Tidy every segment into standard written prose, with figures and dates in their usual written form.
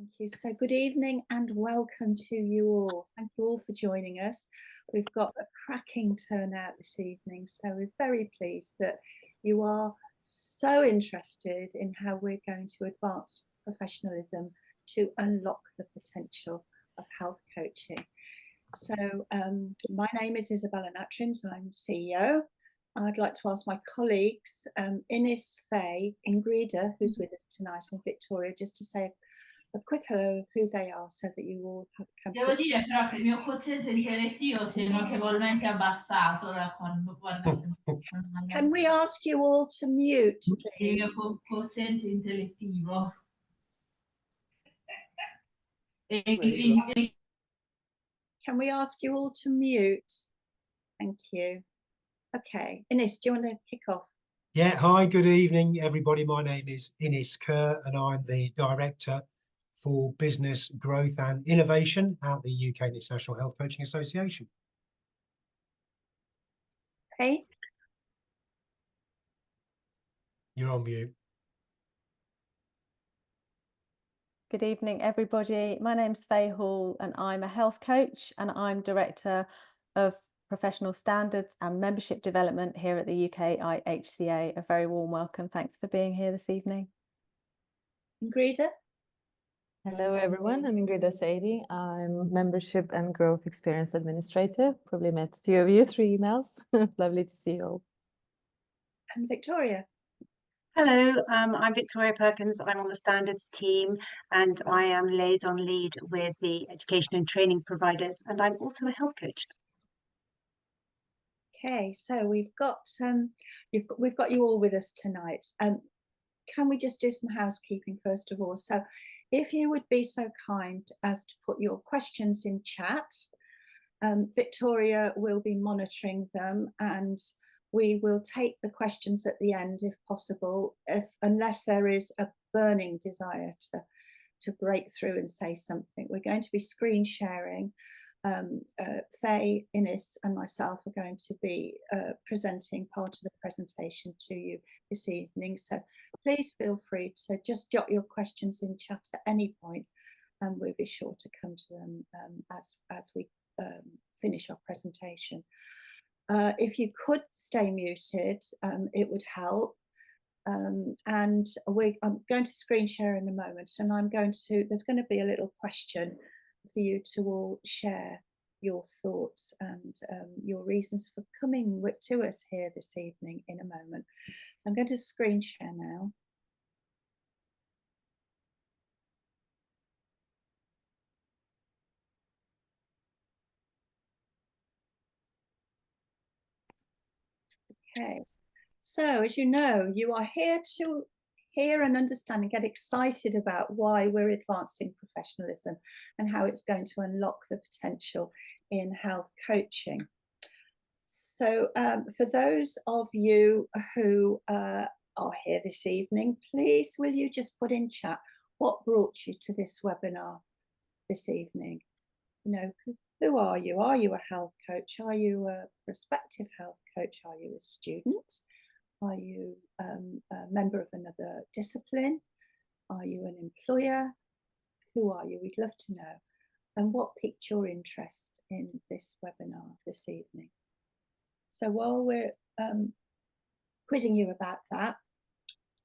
Thank you. So good evening and welcome to you all. Thank you all for joining us. We've got a cracking turnout this evening, so we're very pleased that you are so interested in how we're going to advance professionalism to unlock the potential of health coaching. So my name is Isabella Natrins, I'm CEO. I'd like to ask my colleagues, Ines, Faye, Ingrida, who's with us tonight, and Victoria, just to say a quick hello of who they are so that you all can. Devo dire però che il mio quoziente intellettivo si è notevolmente abbassato da quando guardate. Can we ask you all to mute, please? Il mio quoziente intellettivo. Can we ask you all to mute? Thank you. Okay, Ines, do you want to kick off? Yeah, hi, good evening, everybody. My name is Ines Kerr, and I'm the Director for Business Growth and Innovation at the UK International Health Coaching Association. Hey. You're on mute. Good evening, everybody. My name's Faye Hall, and I'm a health coach, and I'm Director of Professional Standards and Membership Development here at the UK IHCA. A very warm welcome. Thanks for being here this evening. Ingrida? Hello, everyone. I'm Ingrida Sadie. I'm Membership and Growth Experience Administrator. Probably met a few of you through emails. Lovely to see you all. And Victoria? Hello, I'm Victoria Perkins. I'm on the standards team and I am liaison lead with the education and training providers, and I'm also a health coach. Okay, so we've got you all with us tonight. Can we just do some housekeeping first of all? So if you would be so kind as to put your questions in chat, Victoria will be monitoring them, and we will take the questions at the end if possible, unless there is a burning desire to break through and say something. We're going to be screen sharing. Faye, Ines and myself are going to be presenting part of the presentation to you this evening. So please feel free to just jot your questions in chat at any point, and we'll be sure to come to them as we finish our presentation. If you could stay muted, it would help. And I'm going to screen share in a moment, and there's going to be a little question for you to all share your thoughts and your reasons for coming to us here this evening in a moment. So I'm going to screen share now. Okay, so as you know, you are here to hear and understand and get excited about why we're advancing professionalism and how it's going to unlock the potential in health coaching. So for those of you who are here this evening, please will you just put in chat what brought you to this webinar this evening? You know, who are you? Are you a health coach? Are you a prospective health coach? Are you a student? Are you a member of another discipline? Are you an employer? Who are you? We'd love to know. And what piqued your interest in this webinar this evening? So while we're quizzing you about that,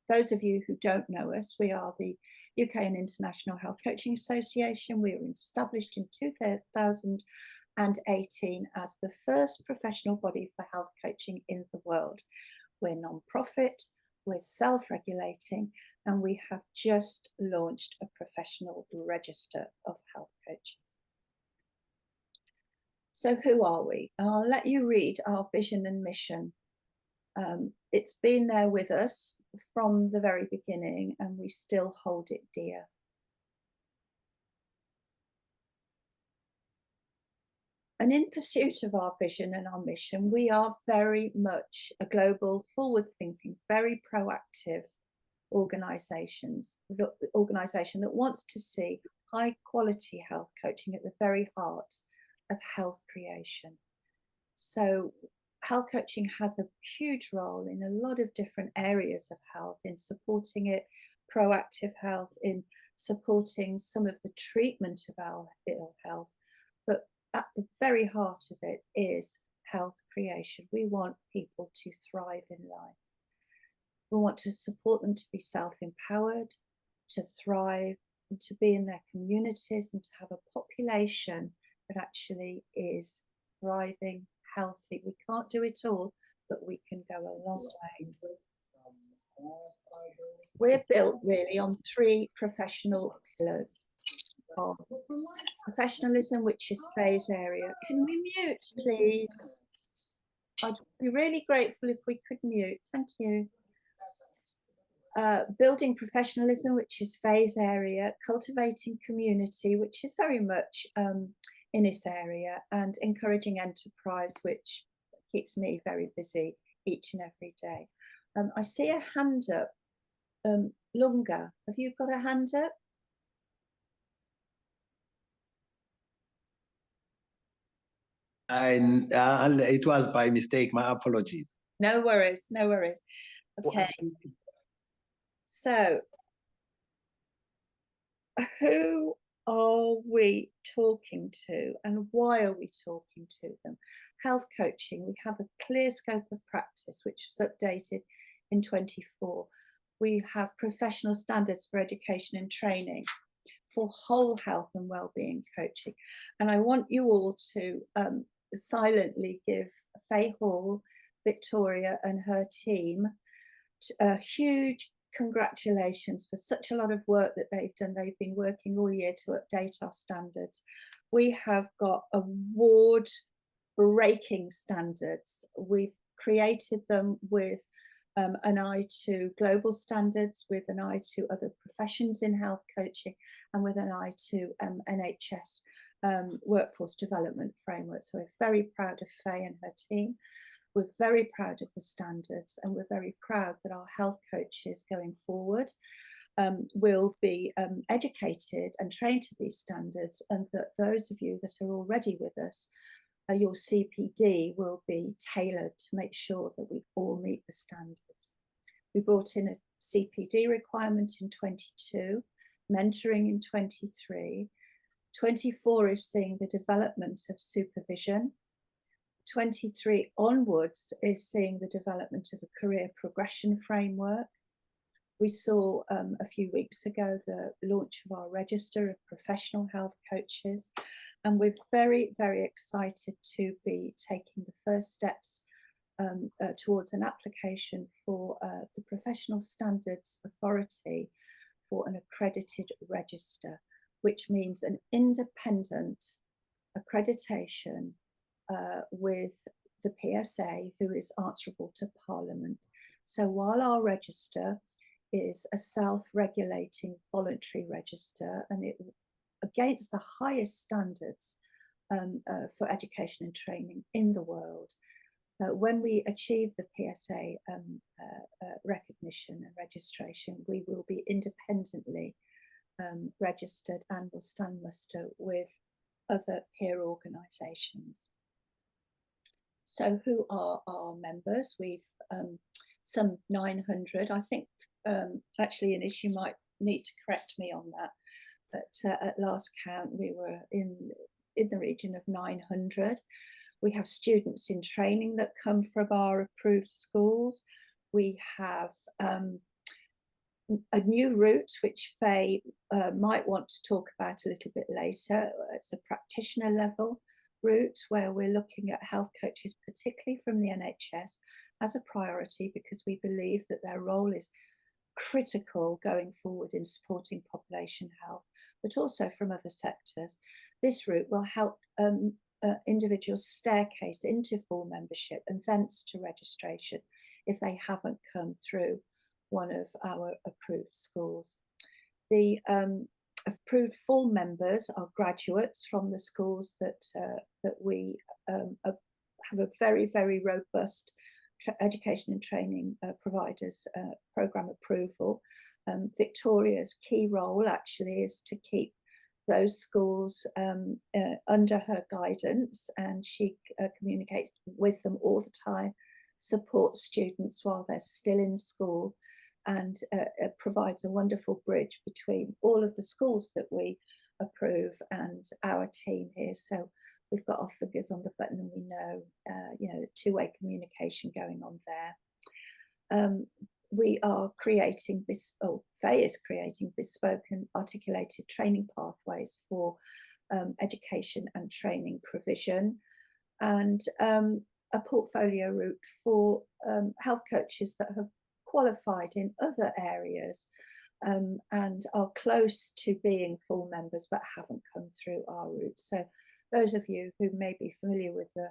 those of you who don't know us, we are the UK and International Health Coaching Association. We were established in 2018 as the first professional body for health coaching in the world. We're non-profit, we're self-regulating, and we have just launched a professional register of health coaches. So who are we? I'll let you read our vision and mission. It's been there with us from the very beginning, and we still hold it dear. And in pursuit of our vision and our mission, we are very much a global, forward-thinking, very proactive organisation that wants to see high-quality health coaching at the very heart of health creation. So health coaching has a huge role in a lot of different areas of health, in supporting it, proactive health, in supporting some of the treatment of our ill health, but at the very heart of it is health creation. We want people to thrive in life. We want to support them to be self-empowered, to thrive, and to be in their communities, and to have a population that actually is thriving, healthy. We can't do it all, but we can go a long way. We're built really on 3 professional pillars of professionalism, which is phase area. Can we mute, please? I'd be really grateful if we could mute. Thank you. Building professionalism, which is phase area, cultivating community, which is very much in this area, and encouraging enterprise, which keeps me very busy each and every day. I see a hand up. Lunga, have you got a hand up? It was by mistake. My apologies. No worries, no worries. Okay. So, who are we talking to, and why are we talking to them? Health coaching, we have a clear scope of practice, which was updated in 24. We have professional standards for education and training for whole health and well-being coaching. And I want you all to silently give Faye Hall, Victoria and her team a huge congratulations for such a lot of work that they've done. They've been working all year to update our standards. We have got award-breaking standards. We've created them with an eye to global standards, with an eye to other professions in health coaching, and with an eye to NHS workforce development framework. So we're very proud of Faye and her team. We're very proud of the standards, and we're very proud that our health coaches going forward will be educated and trained to these standards, and that those of you that are already with us, your CPD will be tailored to make sure that we all meet the standards. We brought in a CPD requirement in 22, mentoring in 23. 24 is seeing the development of supervision. 23 onwards is seeing the development of a career progression framework. We saw a few weeks ago the launch of our register of professional health coaches, and we're very, very excited to be taking the first steps towards an application for the Professional Standards Authority for an accredited register, which means an independent accreditation with the PSA, who is answerable to Parliament. So while our register is a self-regulating voluntary register, and it against the highest standards for education and training in the world, when we achieve the PSA recognition and registration, we will be independently registered and will stand muster with other peer organisations. So who are our members? We've some 900. I think actually, Ines, you might need to correct me on that, but at last count we were in the region of 900. We have students in training that come from our approved schools. We have a new route which Faye might want to talk about a little bit later. It's a practitioner level route where we're looking at health coaches, particularly from the NHS, as a priority, because we believe that their role is critical going forward in supporting population health, but also from other sectors. This route will help individuals staircase into full membership and thence to registration if they haven't come through one of our approved schools. The approved full members are graduates from the schools that we have a very, very robust education and training providers programme approval. Victoria's key role actually is to keep those schools under her guidance, and she communicates with them all the time, supports students while they're still in school, and it provides a wonderful bridge between all of the schools that we approve and our team here. So we've got our fingers on the button, and we know, the two-way communication going on there. We are creating, Faye is creating bespoke and articulated training pathways for education and training provision, and a portfolio route for health coaches that have qualified in other areas and are close to being full members but haven't come through our route. So those of you who may be familiar with the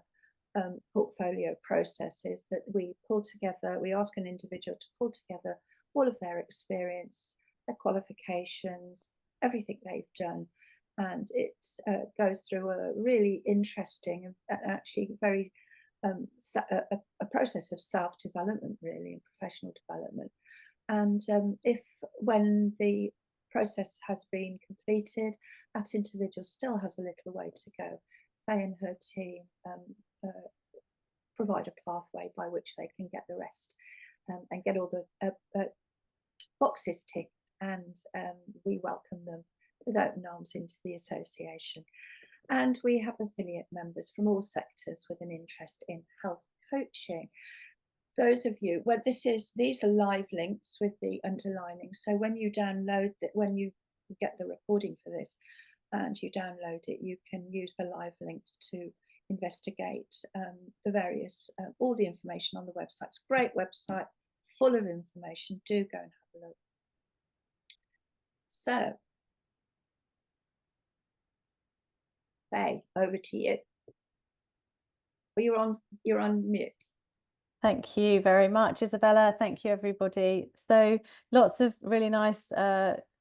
portfolio processes, that we pull together, we ask an individual to pull together all of their experience, their qualifications, everything they've done, and it goes through a really interesting and actually very a process of self-development, really, and professional development. And if when the process has been completed, that individual still has a little way to go, Faye and her team provide a pathway by which they can get the rest and get all the boxes ticked, and we welcome them with open arms into the association. And we have affiliate members from all sectors with an interest in health coaching. Those of you, well, these are live links with the underlining. So when you download it, when you get the recording for this and you download it, you can use the live links to investigate the various, all the information on the website. It's a great website, full of information. Do go and have a look. So, Faye, over to you. Well, you're on mute. Thank you very much, Isabella. Thank you, everybody. So lots of really nice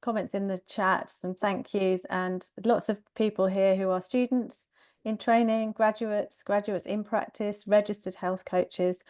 comments in the chat, some thank yous, and lots of people here who are students in training, graduates in practice, registered health coaches.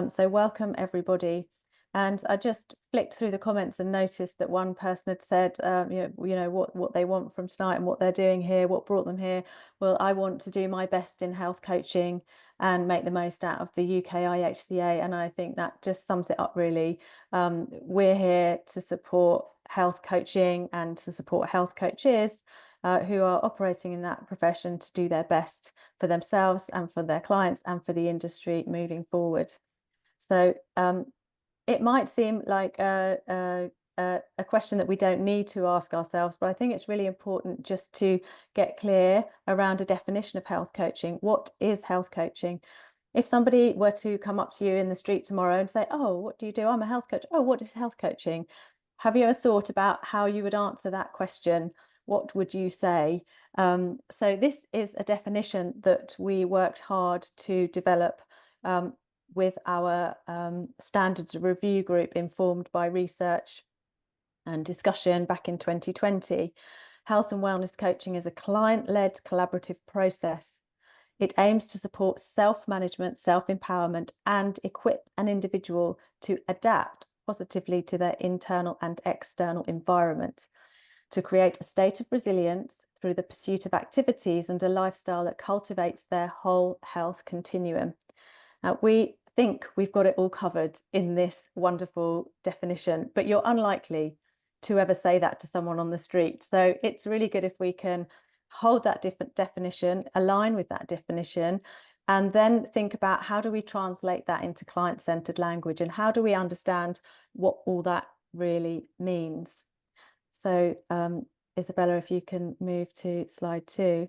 So welcome, everybody. And I just flicked through the comments and noticed that one person had said, what they want from tonight and what they're doing here, what brought them here. Well, I want to do my best in health coaching and make the most out of the UK IHCA. And I think that just sums it up, really. We're here to support health coaching and to support health coaches who are operating in that profession to do their best for themselves and for their clients and for the industry moving forward. So it might seem like a question that we don't need to ask ourselves, but I think it's really important just to get clear around a definition of health coaching. What is health coaching? If somebody were to come up to you in the street tomorrow and say, "Oh, what do you do?" "I'm a health coach." "Oh, what is health coaching?" Have you ever thought about how you would answer that question? What would you say? So this is a definition that we worked hard to develop with our standards review group, informed by research and discussion back in 2020. Health and wellness coaching is a client-led collaborative process. It aims to support self-management, self-empowerment, and equip an individual to adapt positively to their internal and external environment, to create a state of resilience through the pursuit of activities and a lifestyle that cultivates their whole health continuum. We think we've got it all covered in this wonderful definition, but you're unlikely to ever say that to someone on the street. So it's really good if we can hold that different definition, align with that definition, and then think about how do we translate that into client-centered language, and how do we understand what all that really means. So Isabella, if you can move to slide 2.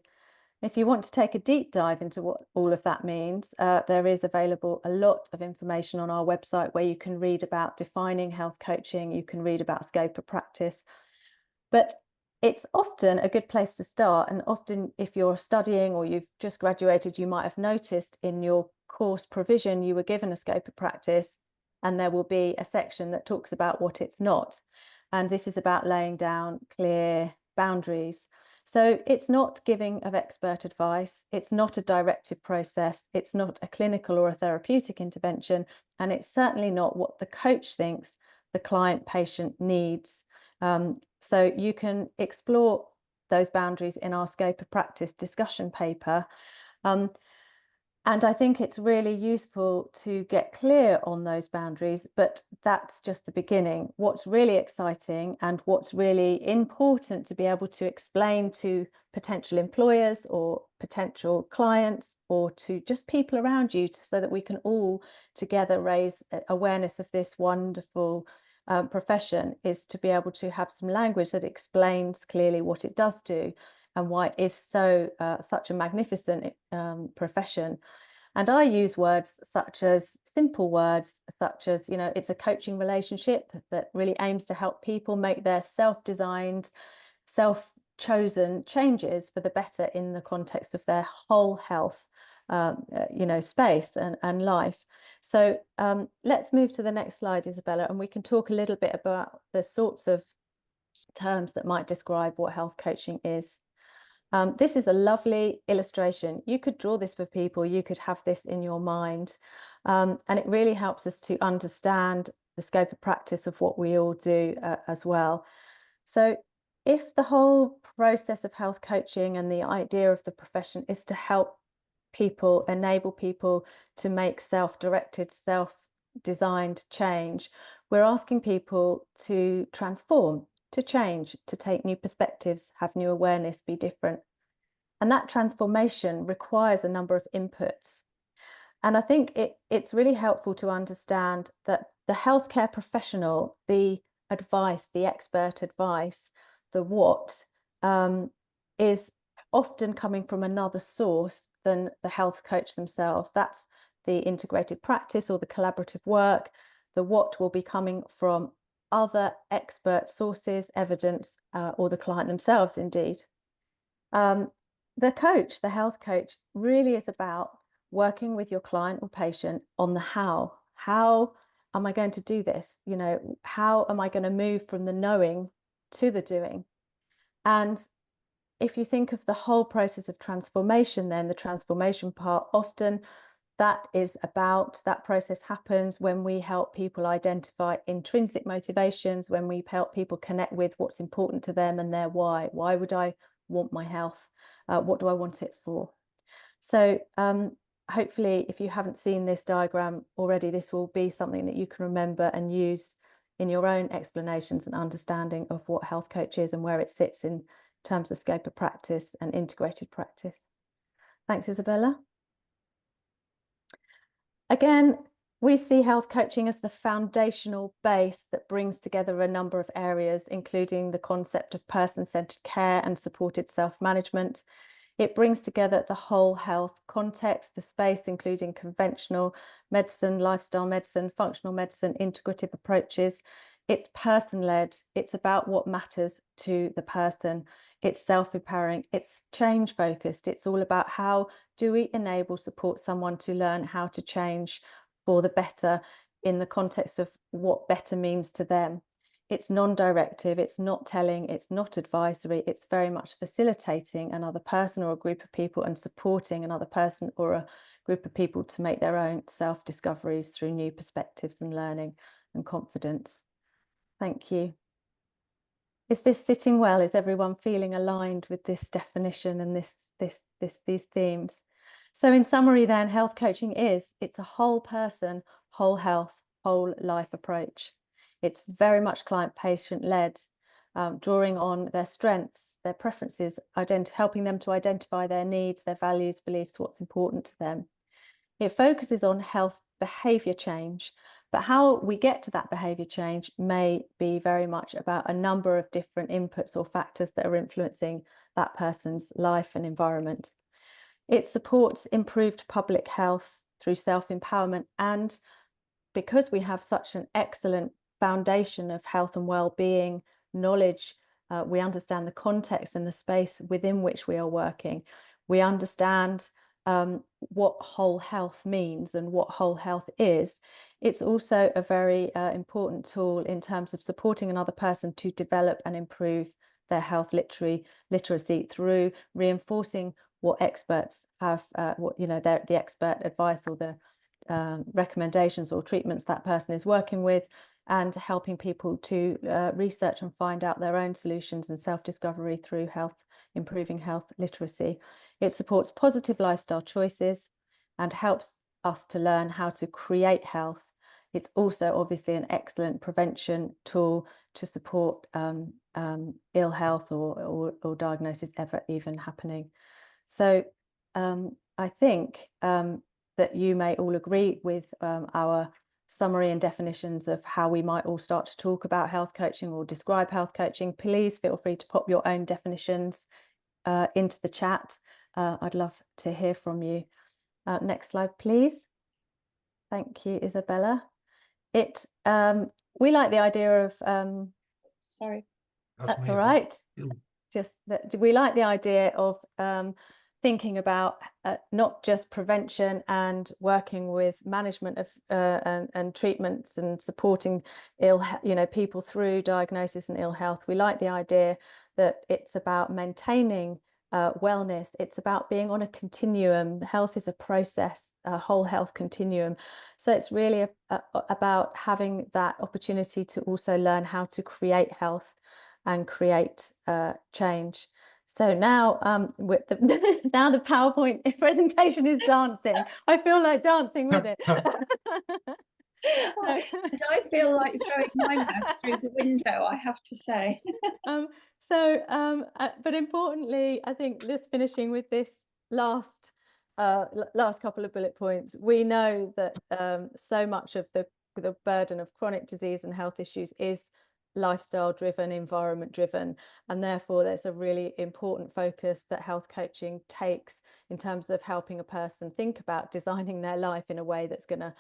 If you want to take a deep dive into what all of that means, there is available a lot of information on our website where you can read about defining health coaching, you can read about scope of practice. But it's often a good place to start, and often if you're studying or you've just graduated, you might have noticed in your course provision you were given a scope of practice, and there will be a section that talks about what it's not. And this is about laying down clear boundaries. So it's not giving of expert advice, it's not a directive process, it's not a clinical or a therapeutic intervention, and it's certainly not what the coach thinks the client patient needs. So you can explore those boundaries in our scope of practice discussion paper. And I think it's really useful to get clear on those boundaries, but that's just the beginning. What's really exciting and what's really important to be able to explain to potential employers or potential clients or to just people around you so that we can all together raise awareness of this wonderful profession is to be able to have some language that explains clearly what it does do and why it is so such a magnificent profession. And I use words such as simple words, such as, it's a coaching relationship that really aims to help people make their self-designed, self-chosen changes for the better in the context of their whole health, space and life. So let's move to the next slide, Isabella, and we can talk a little bit about the sorts of terms that might describe what health coaching is. This is a lovely illustration. You could draw this for people, you could have this in your mind, and it really helps us to understand the scope of practice of what we all do as well. So if the whole process of health coaching and the idea of the profession is to help people, enable people to make self-directed, self-designed change, we're asking people to transform, to change, to take new perspectives, have new awareness, be different. And that transformation requires a number of inputs. And I think it's really helpful to understand that the healthcare professional, the advice, the expert advice, the what, is often coming from another source than the health coach themselves. That's the integrated practice or the collaborative work. The what will be coming from other expert sources, evidence, or the client themselves, indeed. The coach, the health coach, really is about working with your client or patient on the how. How am I going to do this? How am I going to move from the knowing to the doing? And if you think of the whole process of transformation, then the transformation part, often that process happens when we help people identify intrinsic motivations, when we help people connect with what's important to them and their why. Why would I want my health? What do I want it for? So hopefully, if you haven't seen this diagram already, this will be something that you can remember and use in your own explanations and understanding of what health coach is and where it sits in terms of scope of practice and integrated practice. Thanks, Isabella. Again, we see health coaching as the foundational base that brings together a number of areas, including the concept of person-centered care and supported self-management. It brings together the whole health context, the space, including conventional medicine, lifestyle medicine, functional medicine, integrative approaches. It's person-led. It's about what matters to the person. It's self-empowering. It's change-focused. It's all about how do we support someone to learn how to change for the better in the context of what better means to them. It's non-directive, it's not telling, it's not advisory, it's very much facilitating another person or a group of people and supporting another person or a group of people to make their own self-discoveries through new perspectives and learning and confidence. Thank you. Is this sitting well? Is everyone feeling aligned with this definition and these themes? So in summary then, health coaching it's a whole person, whole health, whole life approach. It's very much client-patient led, drawing on their strengths, their preferences, helping them to identify their needs, their values, beliefs, what's important to them. It focuses on health behaviour change, but how we get to that behaviour change may be very much about a number of different inputs or factors that are influencing that person's life and environment. It supports improved public health through self-empowerment, and because we have such an excellent foundation of health and well-being knowledge, we understand the context and the space within which we are working. We understand what whole health means and what whole health is. It's also a very important tool in terms of supporting another person to develop and improve their health literacy through reinforcing what experts have, the expert advice or the recommendations or treatments that person is working with, and helping people to research and find out their own solutions and self-discovery through improving health literacy. It supports positive lifestyle choices, and helps us to learn how to create health. It's also obviously an excellent prevention tool to support ill health or diagnosis ever even happening. So I think that you may all agree with our summary and definitions of how we might all start to talk about health coaching or describe health coaching. Please feel free to pop your own definitions into the chat. I'd love to hear from you. Next slide, please. Thank you, Isabella. We like the idea of Sorry. That's me, all I right. think. Just that we like the idea of thinking about not just prevention and working with management of and treatments and supporting people through diagnosis and ill health. We like the idea that it's about maintaining wellness. It's about being on a continuum. Health is a process, a whole health continuum. So it's really about having that opportunity to also learn how to create health and create change. So now now the PowerPoint presentation is dancing. I feel like dancing with it. And I feel like throwing my mouse through the window, I have to say. But importantly, I think just finishing with this last couple of bullet points, we know that so much of the burden of chronic disease and health issues is lifestyle driven, environment driven, and therefore there's a really important focus that health coaching takes in terms of helping a person think about designing their life in a way that's going to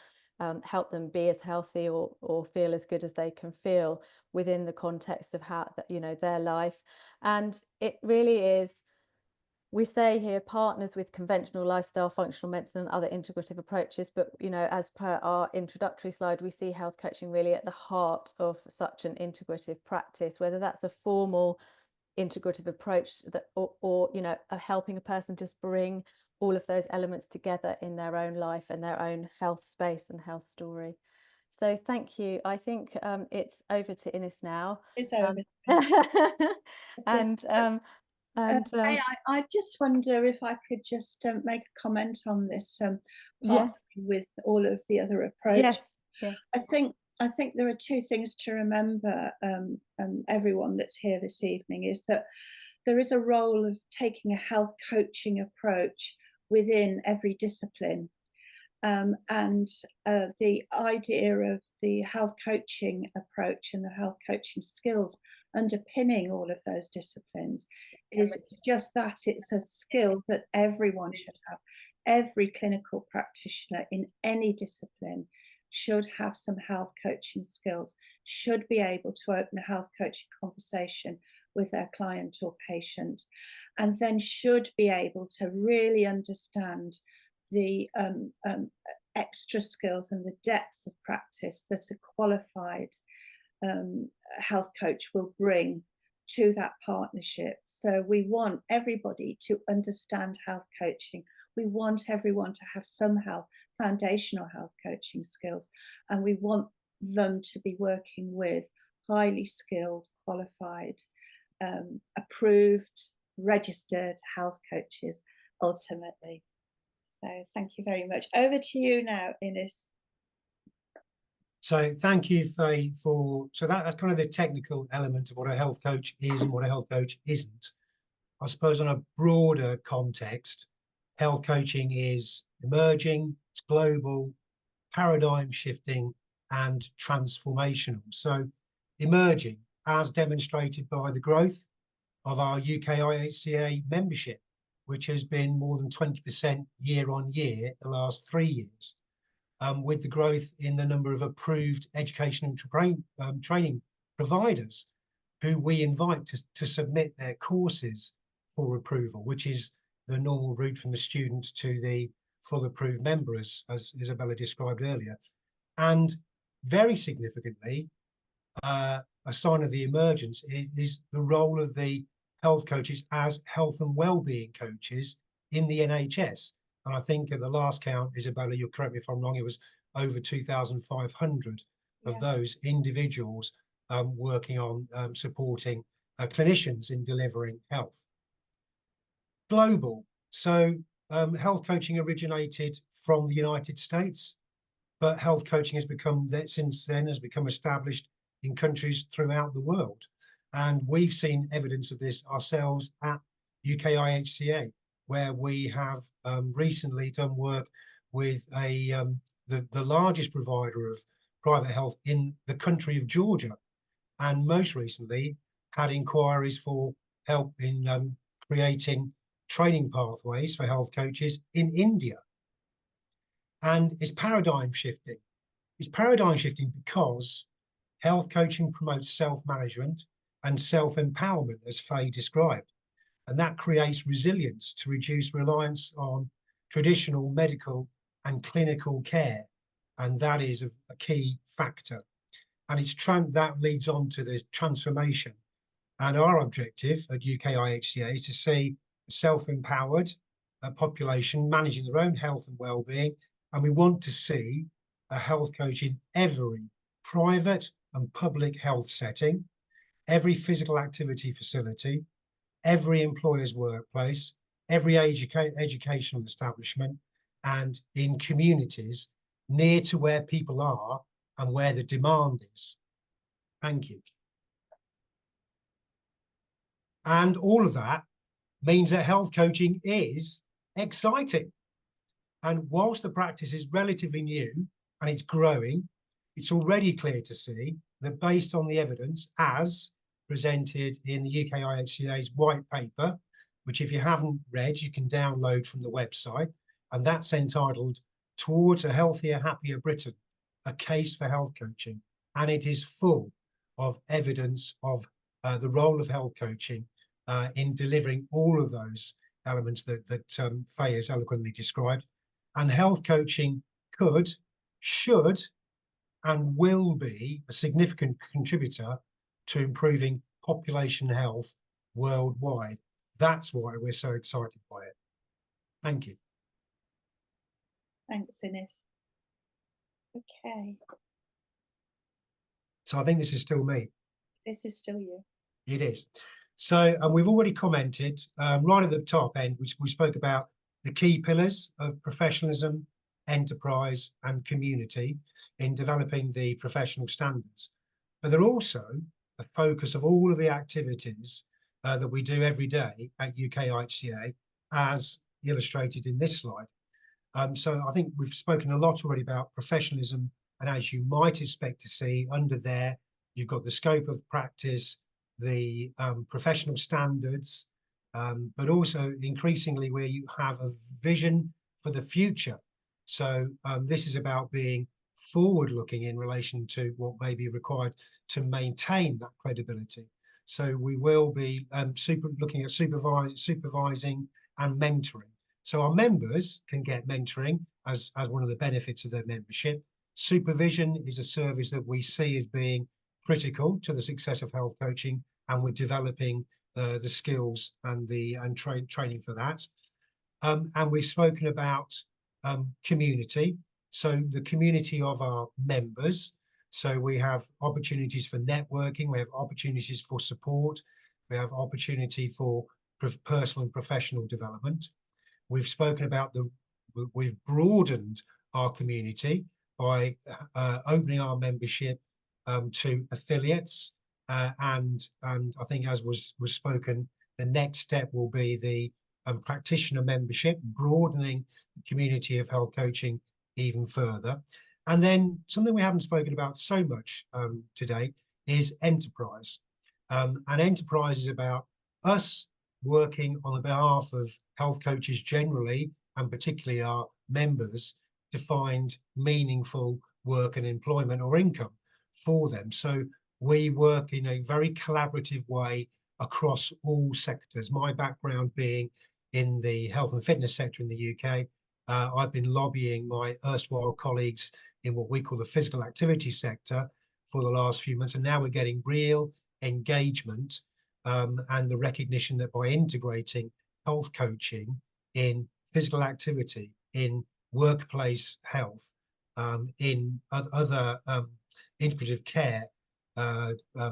help them be as healthy or feel as good as they can feel within the context of how their life. And it really is, we say here, partners with conventional lifestyle, functional medicine and other integrative approaches, but as per our introductory slide, we see health coaching really at the heart of such an integrative practice, whether that's a formal integrative approach that or helping a person just bring all of those elements together in their own life and their own health space and health story. So thank you. I think it's over to Ines now. It's over. I just wonder if I could just make a comment on this yes, with all of the other approaches. Yes. I think there are two things to remember, everyone that's here this evening, is that there is a role of taking a health coaching approach within every discipline. And the idea of the health coaching approach and the health coaching skills underpinning all of those disciplines is just that it's a skill that everyone should have. Every clinical practitioner in any discipline should have some health coaching skills, should be able to open a health coaching conversation with their client or patient, and then should be able to really understand the extra skills and the depth of practice that a qualified health coach will bring to that partnership. So we want everybody to understand health coaching. We want everyone to have some foundational health coaching skills, and we want them to be working with highly skilled, qualified, approved, registered health coaches ultimately. So thank you very much. Over to you now, Ines. So thank you, Faye, so that's kind of the technical element of what a health coach is and what a health coach isn't. I suppose on a broader context, health coaching is emerging, it's global, paradigm shifting and transformational. So emerging, as demonstrated by the growth of our UK IHCA membership, which has been more than 20% year on year the last 3 years, with the growth in the number of approved education and training providers who we invite to submit their courses for approval, which is the normal route from the student to the full approved member, as Isabella described earlier. And very significantly, a sign of the emergence is the role of the health coaches as health and well-being coaches in the NHS. And I think at the last count, Isabella, you'll correct me if I'm wrong, it was over 2,500 of those individuals working on supporting clinicians in delivering health. Global. So health coaching originated from the United States, but health coaching has become that since then has become established in countries throughout the world. And we've seen evidence of this ourselves at UK IHCA, where we have recently done work with the largest provider of private health in the country of Georgia, and most recently had inquiries for help in creating training pathways for health coaches in India. And it's paradigm shifting. It's paradigm shifting because health coaching promotes self-management and self-empowerment, as Faye described. And that creates resilience to reduce reliance on traditional medical and clinical care. And that is a key factor. And that leads on to this transformation. And our objective at UK IHCA is to see a self-empowered population managing their own health and well-being. And we want to see a health coach in every private and public health setting, every physical activity facility, every employer's workplace, every educational establishment, and in communities near to where people are and where the demand is. Thank you. And all of that means that health coaching is exciting. And whilst the practice is relatively new and it's growing, it's already clear to see that based on the evidence as presented in the UK IHCA's white paper, which if you haven't read, you can download from the website, and that's entitled Towards a Healthier, Happier Britain, a Case for Health Coaching. And it is full of evidence of the role of health coaching in delivering all of those elements that Faye has eloquently described. And health coaching could, should, and will be a significant contributor to improving population health worldwide. That's why we're so excited by it. Thank you. Thanks, Ines. Okay, So I think this is still me. this is still you. It is. So, and we've already commented right at the top end, which we spoke about the key pillars of professionalism, enterprise, and community in developing the professional standards. But they're also the focus of all of the activities that we do every day at UK IHCA, as illustrated in this slide. So I think we've spoken a lot already about professionalism, and as you might expect to see under there, you've got the scope of practice, the professional standards, but also increasingly where you have a vision for the future. So this is about being forward-looking in relation to what may be required to maintain that credibility. So we will be looking at supervising and mentoring. So our members can get mentoring as one of the benefits of their membership. Supervision is a service that we see as being critical to the success of health coaching, and we're developing the skills and training for that. And we've spoken about community. So the community of our members. So we have opportunities for networking, we have opportunities for support, we have opportunity for personal and professional development. We've spoken about we've broadened our community by opening our membership to affiliates, and I think, as was spoken, the next step will be the practitioner membership, broadening the community of health coaching even further. And then something we haven't spoken about so much today is enterprise. And enterprise is about us working on the behalf of health coaches generally, and particularly our members, to find meaningful work and employment or income for them. So we work in a very collaborative way across all sectors. My background being in the health and fitness sector in the UK, I've been lobbying my erstwhile colleagues in what we call the physical activity sector for the last few months, and now we're getting real engagement and the recognition that by integrating health coaching in physical activity, in workplace health, in other integrative care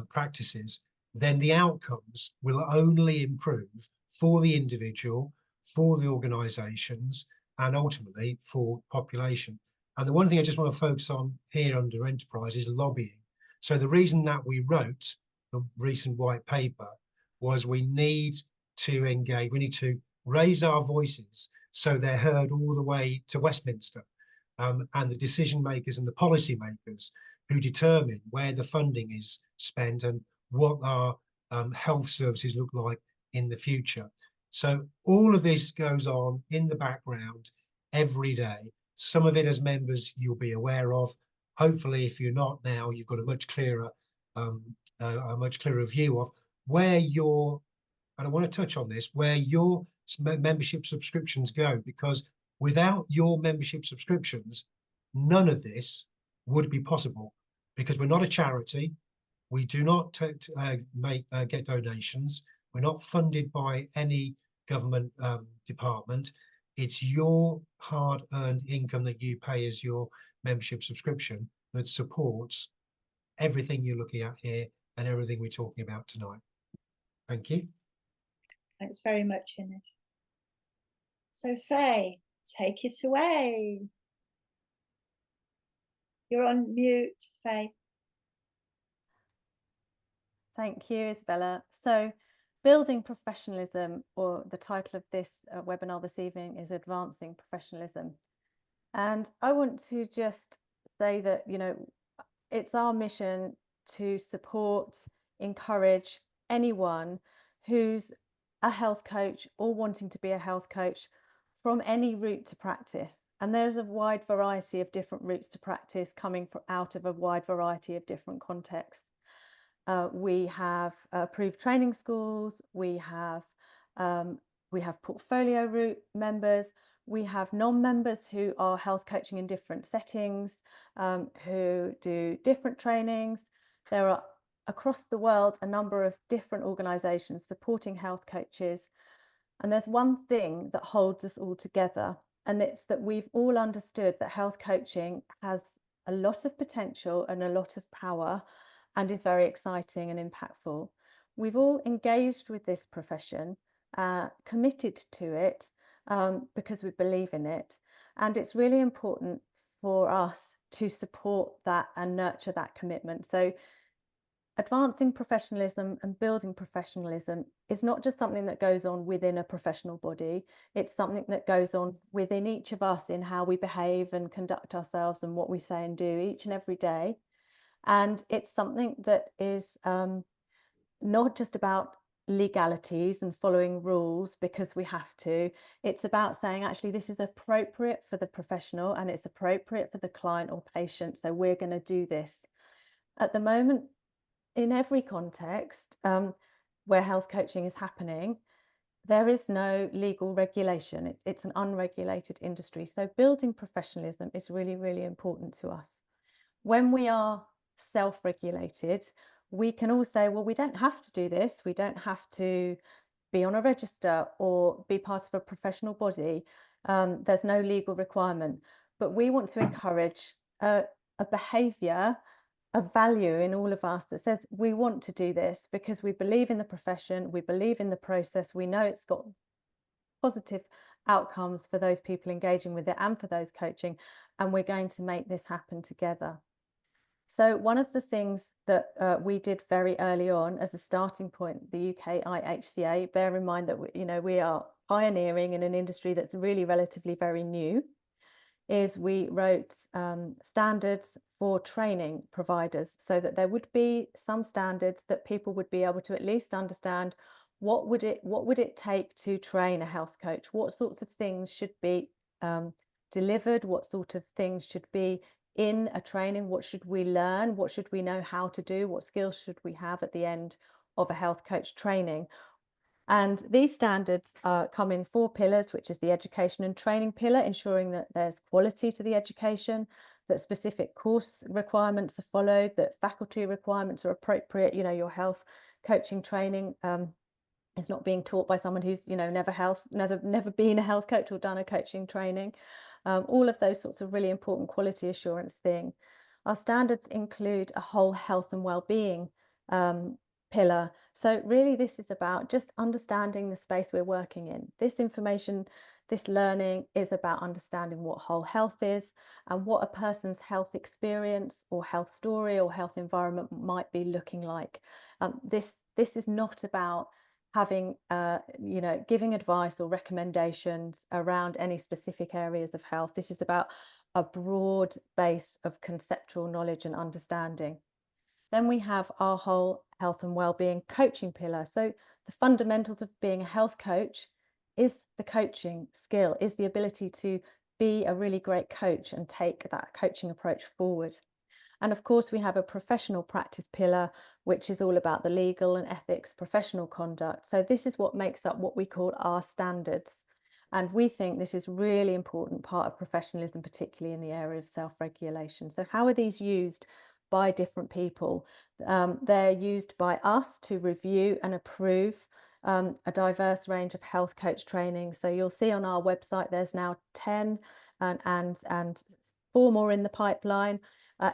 practices, then the outcomes will only improve for the individual, for the organisations and ultimately for population. And the one thing I just want to focus on here under enterprise is lobbying. So the reason that we wrote the recent white paper was we need to engage, we need to raise our voices so they're heard all the way to Westminster, and the decision makers and the policy makers who determine where the funding is spent and what our health services look like in the future. So all of this goes on in the background every day. Some of it as members you'll be aware of. Hopefully, if you're not now, you've got a much clearer view of where your, and I want to touch on this, where your membership subscriptions go, because without your membership subscriptions, none of this would be possible, because we're not a charity. We do not get donations. We're not funded by any government department. It's your hard-earned income that you pay as your membership subscription that supports everything you're looking at here and everything we're talking about tonight. Thank you. Thanks very much, Ines. So Faye, take it away. You're on mute, Faye. Thank you, Isabella. So building professionalism, or the title of this webinar this evening is Advancing Professionalism. And I want to just say that, you know, it's our mission to support, encourage anyone who's a health coach or wanting to be a health coach from any route to practice. And there's a wide variety of different routes to practice coming out of a wide variety of different contexts. We have approved training schools, we have portfolio route members, we have non-members who are health coaching in different settings, who do different trainings. There are across the world a number of different organisations supporting health coaches. And there's one thing that holds us all together, and it's that we've all understood that health coaching has a lot of potential and a lot of power and is very exciting and impactful. We've all engaged with this profession, committed to it because we believe in it. And it's really important for us to support that and nurture that commitment. So advancing professionalism and building professionalism is not just something that goes on within a professional body, it's something that goes on within each of us in how we behave and conduct ourselves and what we say and do each and every day. And it's something that is not just about legalities and following rules because we have to. It's about saying, actually, this is appropriate for the professional and it's appropriate for the client or patient. So we're going to do this. At the moment, in every context where health coaching is happening, there is no legal regulation. It's an unregulated industry. So building professionalism is really, really important to us. When we are self-regulated, we can all say, well, we don't have to do this. We don't have to be on a register or be part of a professional body. There's no legal requirement. But we want to encourage a behaviour, a value in all of us that says we want to do this because we believe in the profession, we believe in the process, we know it's got positive outcomes for those people engaging with it and for those coaching, and we're going to make this happen together. So one of the things that we did very early on as a starting point, the UK IHCA, bear in mind that we are pioneering in an industry that's really relatively very new, is we wrote standards for training providers so that there would be some standards that people would be able to at least understand what would it take to train a health coach, what sorts of things should be delivered, what sort of things should be in a training, what should we learn, what should we know how to do, what skills should we have at the end of a health coach training. And these standards come in 4 pillars, which is the education and training pillar, ensuring that there's quality to the education, that specific course requirements are followed, that faculty requirements are appropriate. Your health coaching training is not being taught by someone who's never been a health coach or done a coaching training. All of those sorts of really important quality assurance thing. Our standards include a whole health and well-being pillar. So really this is about just understanding the space we're working in. This information, this learning is about understanding what whole health is and what a person's health experience or health story or health environment might be looking like. This is not about having, you know, giving advice or recommendations around any specific areas of health. This is about a broad base of conceptual knowledge and understanding. Then we have our whole health and well-being coaching pillar. So the fundamentals of being a health coach is the coaching skill, is the ability to be a really great coach and take that coaching approach forward. And of course, we have a professional practice pillar, which is all about the legal and ethics, professional conduct. So this is what makes up what we call our standards. And we think this is really important part of professionalism, particularly in the area of self-regulation. So how are these used by different people? They're used by us to review and approve a diverse range of health coach training. So you'll see on our website, there's now 10 and 4 more in the pipeline.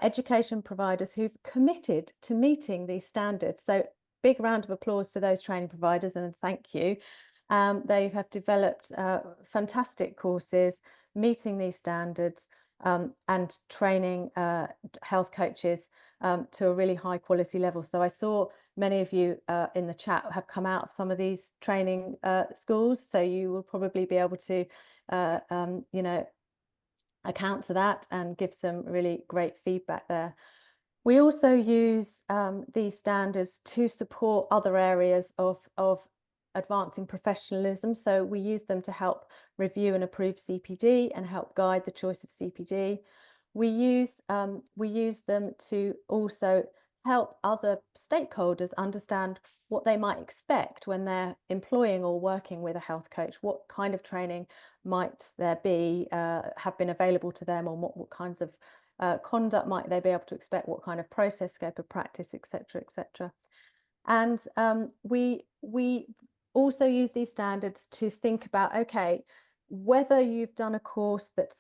Education providers who've committed to meeting these standards. So big round of applause to those training providers and thank you. They have developed fantastic courses meeting these standards and training health coaches to a really high quality level. So I saw many of you in the chat have come out of some of these training schools, so you will probably be able to you know, account to that and give some really great feedback there. We also use these standards to support other areas of advancing professionalism. So we use them to help review and approve CPD and help guide the choice of CPD. We use them to also help other stakeholders understand what they might expect when they're employing or working with a health coach. What kind of training might there be, have been available to them, or what kinds of conduct might they be able to expect, what kind of process, scope of practice, etc., etc. And we also use these standards to think about, okay, whether you've done a course that's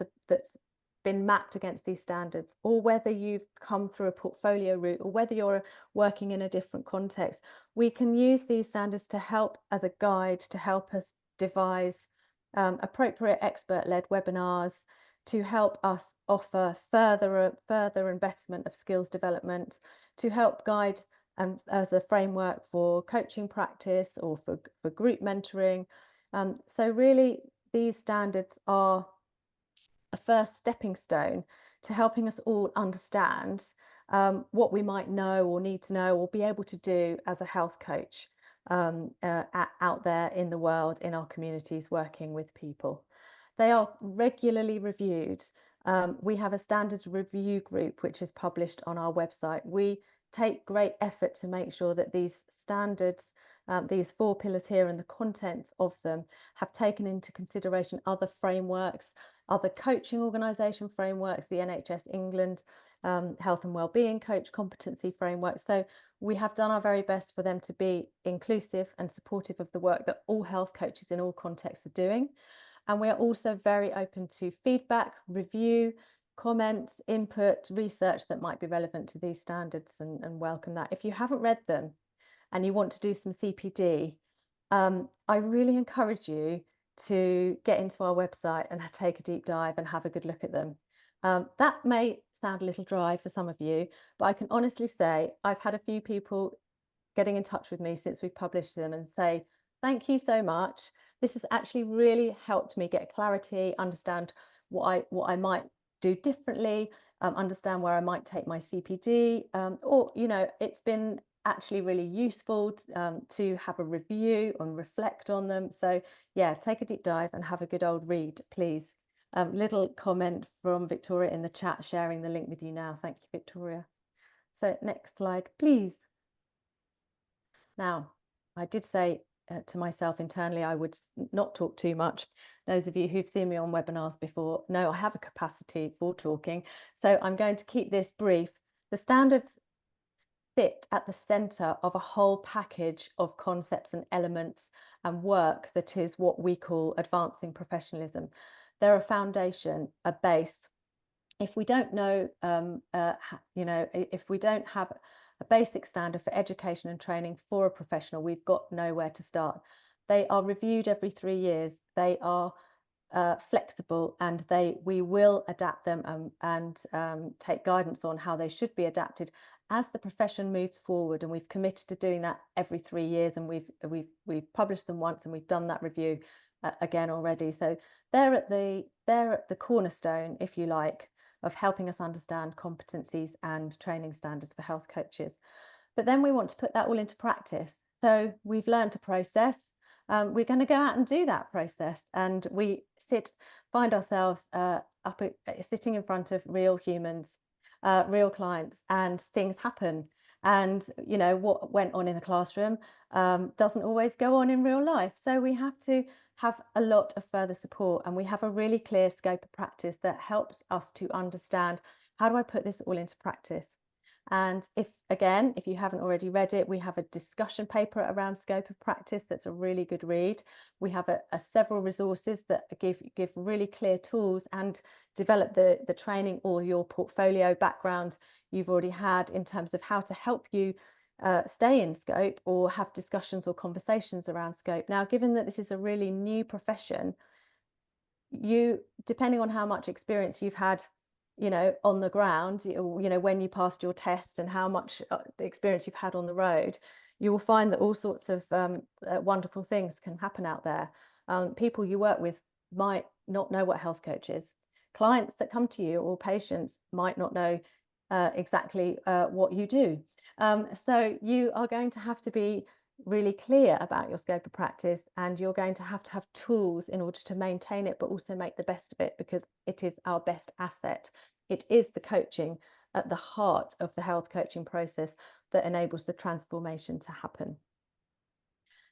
been mapped against these standards, or whether you've come through a portfolio route, or whether you're working in a different context, we can use these standards to help as a guide, to help us devise appropriate expert-led webinars, to help us offer further and betterment of skills development, to help guide and as a framework for coaching practice or for group mentoring. So really, these standards are a first stepping stone to helping us all understand what we might know or need to know or be able to do as a health coach out there in the world, in our communities, working with people. They are regularly reviewed. We have a standards review group which is published on our website. We take great effort to make sure that these standards, these 4 pillars here and the contents of them, have taken into consideration other frameworks, other coaching organisation frameworks, the NHS England Health and Wellbeing Coach Competency Framework. So we have done our very best for them to be inclusive and supportive of the work that all health coaches in all contexts are doing. And we are also very open to feedback, review, comments, input, research that might be relevant to these standards, and welcome that. If you haven't read them and you want to do some CPD, I really encourage you to get into our website and take a deep dive and have a good look at them. That may sound a little dry for some of you, but I can honestly say I've had a few people getting in touch with me since we've published them and say, thank you so much. This has actually really helped me get clarity, understand what I might do differently, understand where I might take my CPD, or, you know, it's been actually really useful to have a review and reflect on them. So yeah, take a deep dive and have a good old read, please. Little comment from Victoria in the chat, sharing the link with you now. Thank you, Victoria. So next slide, please. Now, I did say to myself internally, I would not talk too much. Those of you who've seen me on webinars before know I have a capacity for talking, so I'm going to keep this brief. The standards sit at the centre of a whole package of concepts and elements and work that is what we call advancing professionalism. They're a foundation, a base. If we don't know, you know, if we don't have a basic standard for education and training for a professional, we've got nowhere to start. They are reviewed every 3 years. They are flexible, and we will adapt them and take guidance on how they should be adapted as the profession moves forward. And we've committed to doing that every 3 years, and we've published them once, and we've done that review again already. So they're at the cornerstone, if you like, of helping us understand competencies and training standards for health coaches. But then we want to put that all into practice. So we've learned a process. We're going to go out and do that process, and we find ourselves sitting in front of real humans, real clients, and things happen. And you know, what went on in the classroom doesn't always go on in real life. So we have to have a lot of further support, and we have a really clear scope of practice that helps us to understand, how do I put this all into practice? And if you haven't already read it, we have a discussion paper around scope of practice that's a really good read. We have several resources that give really clear tools and develop the training or your portfolio background you've already had in terms of how to help you stay in scope or have discussions or conversations around scope. Now, given that this is a really new profession, depending on how much experience you've had, you know, on the ground, you know, when you passed your test and how much experience you've had on the road, you will find that all sorts of wonderful things can happen out there. People you work with might not know what health coach is. Clients that come to you or patients might not know exactly what you do. So you are going to have to be really clear about your scope of practice, and you're going to have tools in order to maintain it, but also make the best of it, because it is our best asset. It is the coaching at the heart of the health coaching process that enables the transformation to happen.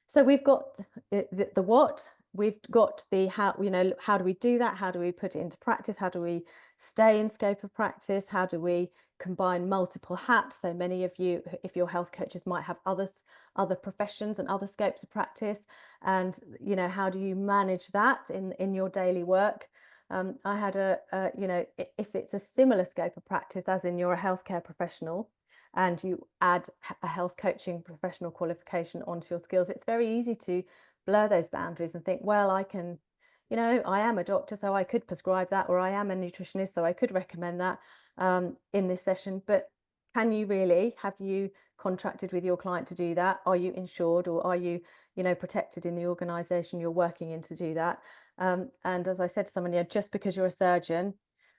So we've got the what, we've got the how. You know, how do we do that? How do we put it into practice? How do we stay in scope of practice? How do we combine multiple hats? So many of you, if you're health coaches, might have other professions and other scopes of practice, and you know, how do you manage that in your daily work? I had you know, if it's a similar scope of practice as in you're a healthcare professional and you add a health coaching professional qualification onto your skills, it's very easy to blur those boundaries and think, well, I can, you know, I am a doctor, so I could prescribe that, or I am a nutritionist, so I could recommend that in this session. But can you really? Have you contracted with your client to do that? Are you insured, or are you, you know, protected in the organization you're working in to do that? And as I said to someone, yeah, just because you're a surgeon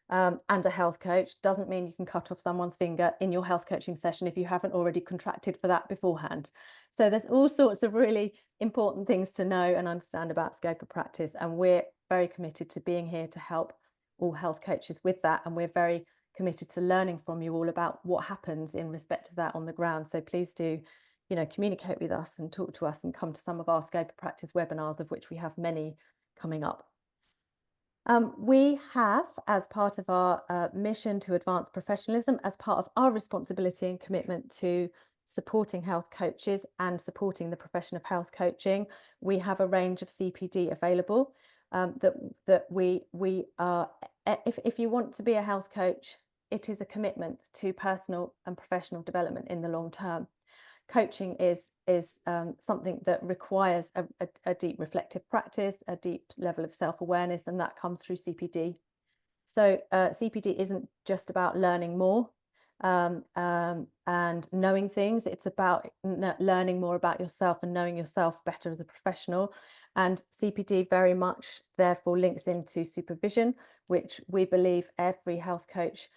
and a health coach doesn't mean you can cut off someone's finger in your health coaching session if you haven't already contracted for that beforehand. So there's all sorts of really important things to know and understand about scope of practice, and we're very committed to being here to help all health coaches with that, and we're very committed to learning from you all about what happens in respect of that on the ground. So please do, you know, communicate with us and talk to us and come to some of our scope of practice webinars, of which we have many coming up. We have, as part of our mission to advance professionalism, as part of our responsibility and commitment to supporting health coaches and supporting the profession of health coaching, we have a range of CPD available that we are. If you want to be a health coach, it is a commitment to personal and professional development in the long term. Coaching is something that requires a deep reflective practice, a deep level of self-awareness, and that comes through CPD. So CPD isn't just about learning more and knowing things. It's about learning more about yourself and knowing yourself better as a professional. And CPD very much therefore links into supervision, which we believe every health coach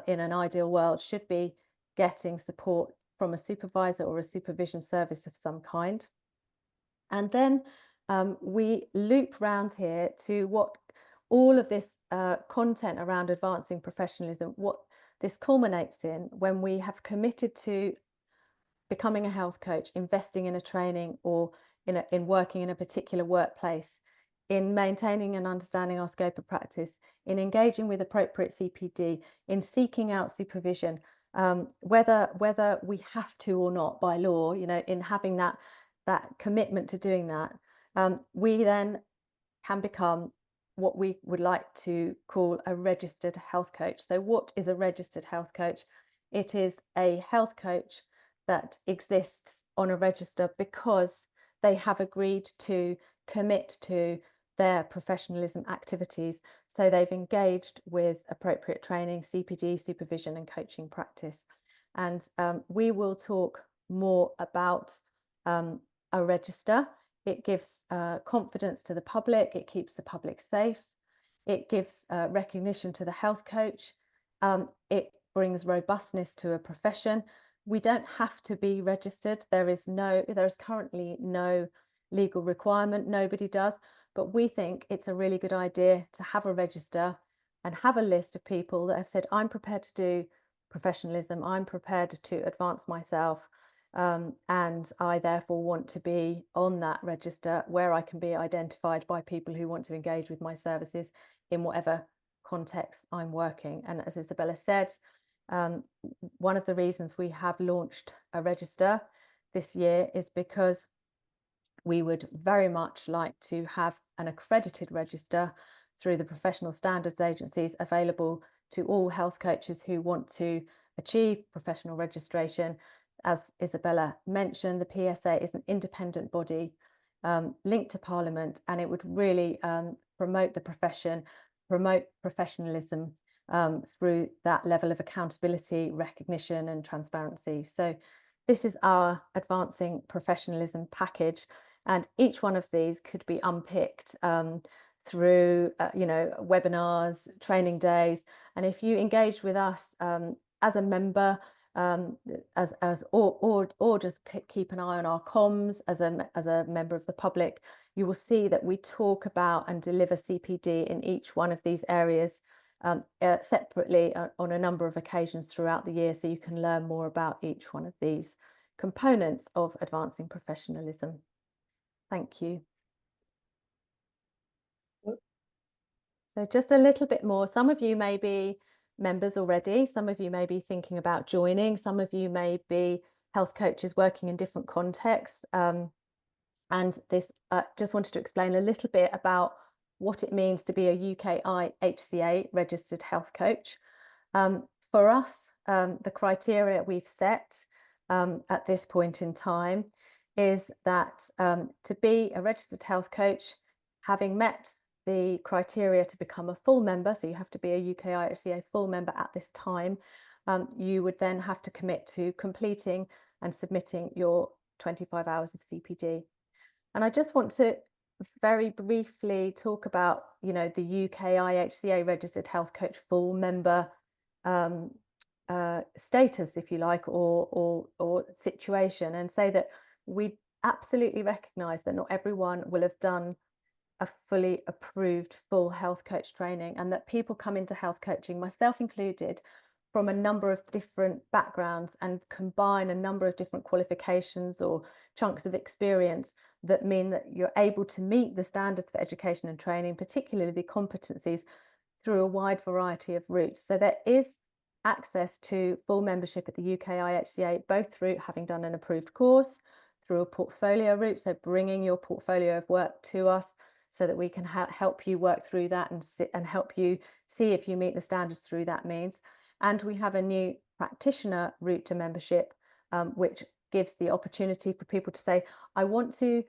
in an ideal world should be getting support from a supervisor or a supervision service of some kind. And then we loop round here to what all of this content around advancing professionalism, what this culminates in when we have committed to becoming a health coach, investing in a training, or in working in a particular workplace, in maintaining and understanding our scope of practice, in engaging with appropriate CPD, in seeking out supervision, whether we have to or not by law, you know, in having that commitment to doing that, we then can become what we would like to call a registered health coach. So what is a registered health coach? It is a health coach that exists on a register because they have agreed to commit to their professionalism activities. So they've engaged with appropriate training, CPD, supervision and coaching practice. And we will talk more about a register. It gives confidence to the public, it keeps the public safe, it gives recognition to the health coach, it brings robustness to a profession. We don't have to be registered. There is currently no legal requirement, nobody does, but we think it's a really good idea to have a register and have a list of people that have said, I'm prepared to do professionalism, I'm prepared to advance myself, and I therefore want to be on that register where I can be identified by people who want to engage with my services in whatever context I'm working. And as Isabella said, one of the reasons we have launched a register this year is because we would very much like to have an accredited register through the professional standards agencies available to all health coaches who want to achieve professional registration. As Isabella mentioned, the PSA is an independent body linked to Parliament, and it would really promote the profession, promote professionalism through that level of accountability, recognition and transparency. So this is our Advancing Professionalism package, and each one of these could be unpicked through webinars, training days. And if you engage with us as a member, or just keep an eye on our comms as a member of the public, you will see that we talk about and deliver CPD in each one of these areas separately on a number of occasions throughout the year, so you can learn more about each one of these components of advancing professionalism. Thank you. So just a little bit more. Some of you may be members already, some of you may be thinking about joining, some of you may be health coaches working in different contexts, and this just wanted to explain a little bit about what it means to be a UKI HCA registered health coach. For us, the criteria we've set at this point in time is that to be a registered health coach, having met the criteria to become a full member, so you have to be a UKI HCA full member at this time, you would then have to commit to completing and submitting your 25 hours of CPD. And I just want to very briefly talk about, the UKI HCA registered health coach full member status, if you like, or situation, and say that we absolutely recognise that not everyone will have done a fully approved full health coach training, and that people come into health coaching, myself included, from a number of different backgrounds and combine a number of different qualifications or chunks of experience that mean that you're able to meet the standards for education and training, particularly the competencies, through a wide variety of routes. So there is access to full membership at the UKI HCA, both through having done an approved course, through a portfolio route, so bringing your portfolio of work to us so that we can help you work through that and help you see if you meet the standards through that means. And we have a new practitioner route to membership, which gives the opportunity for people to say, I want to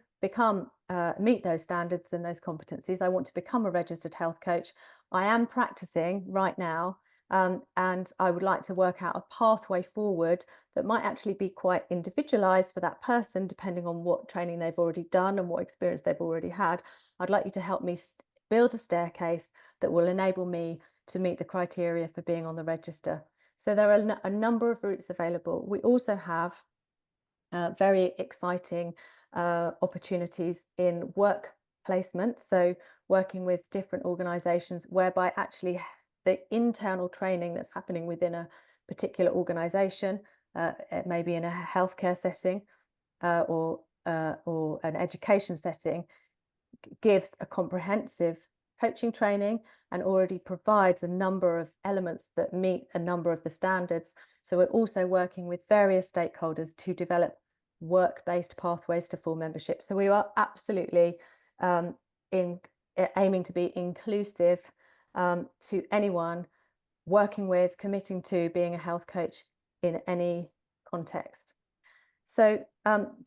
meet those standards and those competencies. I want to become a registered health coach. I am practicing right now, and I would like to work out a pathway forward that might actually be quite individualized for that person, depending on what training they've already done and what experience they've already had. I'd like you to help me build a staircase that will enable me to meet the criteria for being on the register. So there are a number of routes available. We also have very exciting opportunities in work placement, so working with different organizations whereby actually the internal training that's happening within a particular organization, it may be in a healthcare setting or an education setting, gives a comprehensive coaching training and already provides a number of elements that meet a number of the standards. So we're also working with various stakeholders to develop work-based pathways to full membership. So we are absolutely aiming to be inclusive to anyone working with, committing to being a health coach in any context. So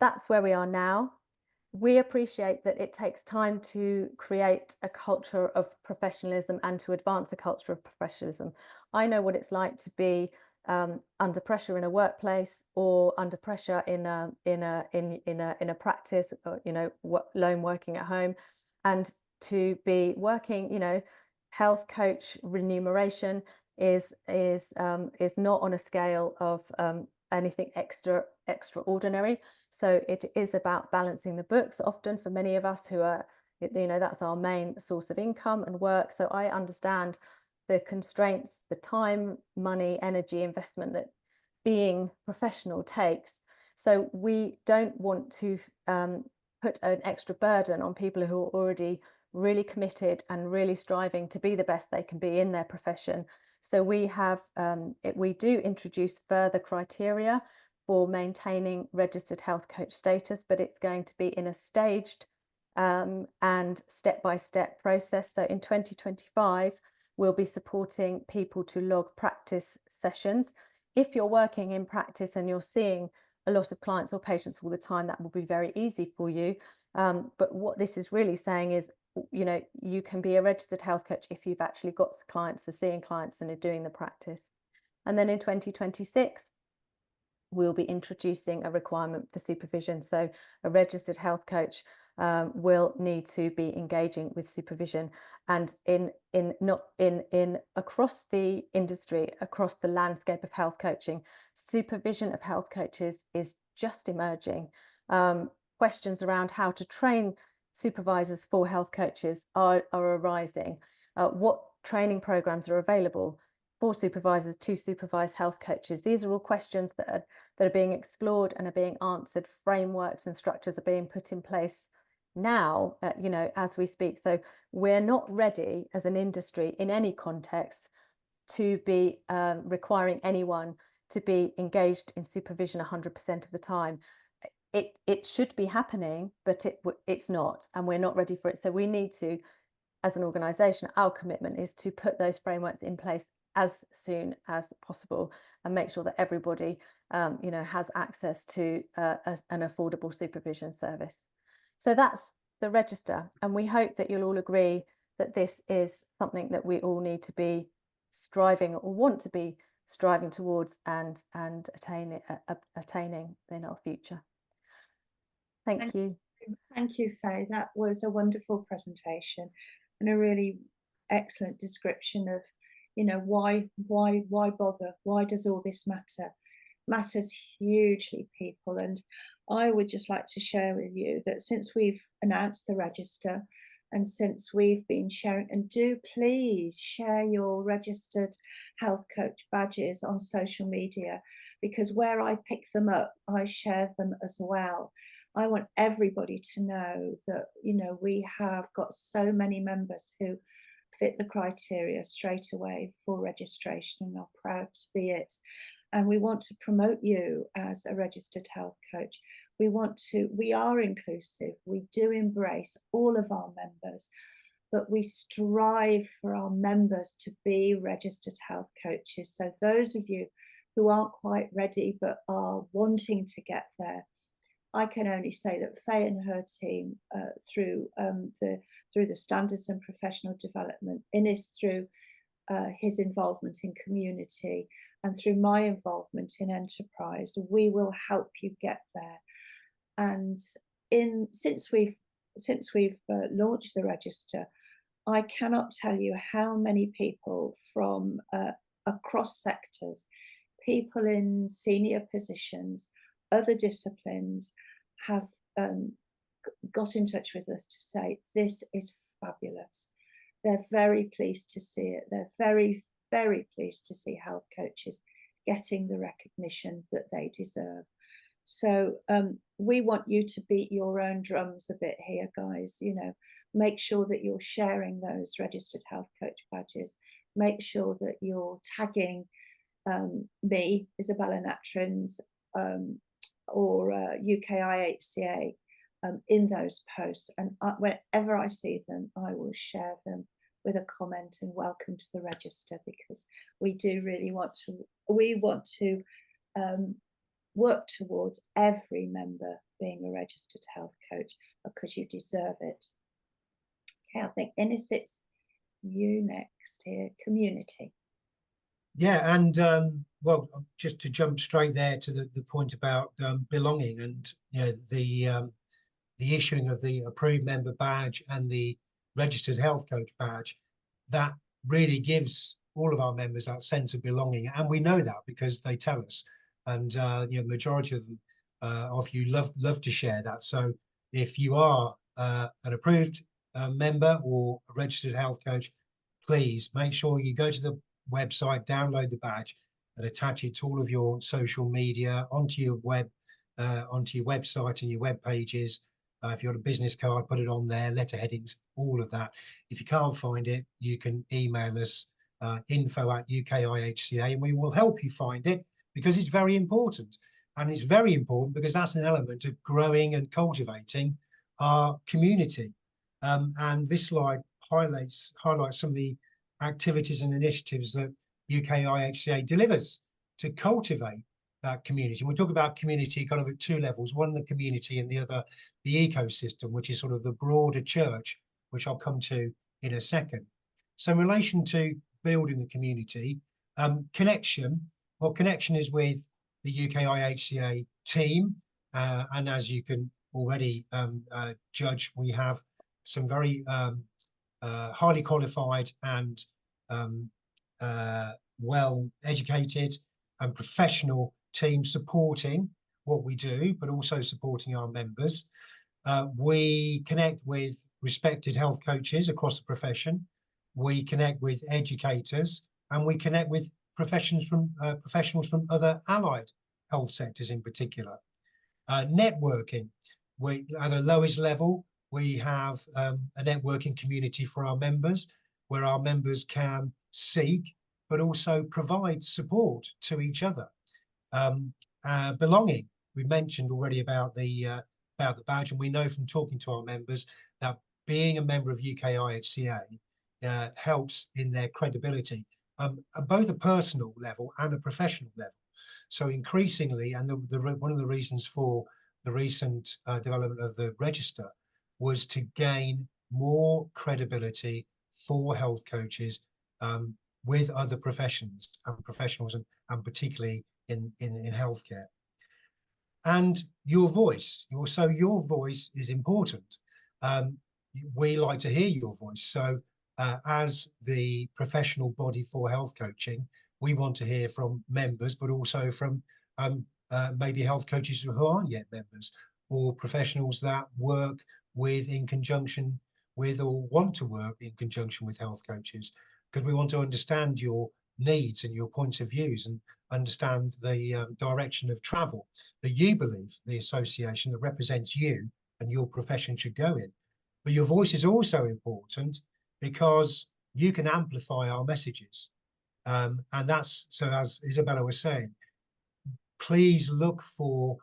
that's where we are now. We appreciate that it takes time to create a culture of professionalism and to advance a culture of professionalism. I know what it's like to be under pressure in a workplace, or under pressure in a practice, or, you know, lone working at home, and to be working, you know, health coach remuneration is not on a scale of anything extraordinary. So it is about balancing the books. Often for many of us who are, you know, that's our main source of income and work. So I understand the constraints, the time, money, energy, investment that being professional takes. So we don't want to put an extra burden on people who are already really committed and really striving to be the best they can be in their profession. So we have, we do introduce further criteria for maintaining registered health coach status, but it's going to be in a staged and step-by-step process. So in 2025, we'll be supporting people to log practice sessions. If you're working in practice and you're seeing a lot of clients or patients all the time, that will be very easy for you. But what this is really saying is, you know, you can be a registered health coach if you've actually got clients, are seeing clients and are doing the practice. And then in 2026, we'll be introducing a requirement for supervision. So a registered health coach will need to be engaging with supervision, and across the industry, across the landscape of health coaching, supervision of health coaches is just emerging. Questions around how to train supervisors for health coaches are arising. What training programs are available for supervisors to supervise health coaches? These are all questions that are being explored and are being answered. Frameworks and structures are being put in place now, you know, as we speak. So we're not ready as an industry in any context to be requiring anyone to be engaged in supervision 100% of the time. It should be happening, but it's not, and we're not ready for it. So we need to, as an organisation, our commitment is to put those frameworks in place as soon as possible and make sure that everybody, you know, has access to an affordable supervision service. So that's the register, and we hope that you'll all agree that this is something that we all need to be striving, or want to be striving towards, and attaining in our future. Thank you. Thank you, Faye. That was a wonderful presentation and a really excellent description of, you know, why bother? Why does all this matter? Matters hugely, people. And I would just like to share with you that since we've announced the register, and since we've been sharing, and do please share your registered health coach badges on social media, because where I pick them up, I share them as well. I want everybody to know that, you know, we have got so many members who fit the criteria straight away for registration and are proud to be it. And we want to promote you as a registered health coach. We are inclusive. We do embrace all of our members, but we strive for our members to be registered health coaches. So those of you who aren't quite ready but are wanting to get there, I can only say that Faye and her team, through the standards and professional development, Innes through his involvement in community, and through my involvement in enterprise, we will help you get there. And since we've launched the register, I cannot tell you how many people from across sectors, people in senior positions, other disciplines, have got in touch with us to say this is fabulous. They're very pleased to see it. They're very, very pleased to see health coaches getting the recognition that they deserve. So we want you to beat your own drums a bit here, guys. You know, make sure that you're sharing those registered health coach badges. Make sure that you're tagging me, Isabella Natrins, or UKIHCA in those posts, and whenever I see them, I will share them with a comment and welcome to the register, because we do really want to work towards every member being a registered health coach, because you deserve it. Okay, I think Ines, it's you next here. Community. Yeah, and well, just to jump straight there to the point about belonging, and you know, the issuing of the approved member badge and the registered health coach badge, that really gives all of our members that sense of belonging, and we know that because they tell us, and you know, majority of them of you love to share that. So if you are an approved member or a registered health coach, please make sure you go to the website, download the badge, and attach it to all of your social media, onto your website and your web pages. If you're on a business card, put it on there, letter headings, all of that. If you can't find it, you can email us info@UKIHCA, and we will help you find it, because it's very important. And it's very important because that's an element of growing and cultivating our community. And this slide highlights some of the activities and initiatives that UKIHCA delivers to cultivate that community. And we talk about community kind of at two levels: one, the community, and the other, the ecosystem, which is sort of the broader church, which I'll come to in a second. So in relation to building the community, connection, well, connection is with the UKIHCA team. And as you can already judge, we have some very highly qualified and well educated and professional team supporting what we do, but also supporting our members. We connect with respected health coaches across the profession. We connect with educators, and we connect with professionals from other allied health sectors in particular. Networking, at the lowest level, we have a networking community for our members, where our members can seek but also provide support to each other. Belonging, we've mentioned already about the badge, and we know from talking to our members that being a member of UKIHCA helps in their credibility, at both a personal level and a professional level. So increasingly, and one of the reasons for the recent development of the register was to gain more credibility for health coaches with other professions and professionals, and particularly in healthcare. And your voice, your voice is important. We like to hear your voice. So as the professional body for health coaching, we want to hear from members, but also from maybe health coaches who aren't yet members, or professionals that work with, in conjunction with, or want to work in conjunction with health coaches, because we want to understand your needs and your points of views, and understand the direction of travel that you believe the association that represents you and your profession should go in. But your voice is also important because you can amplify our messages. And that's, so as Isabella was saying, please look for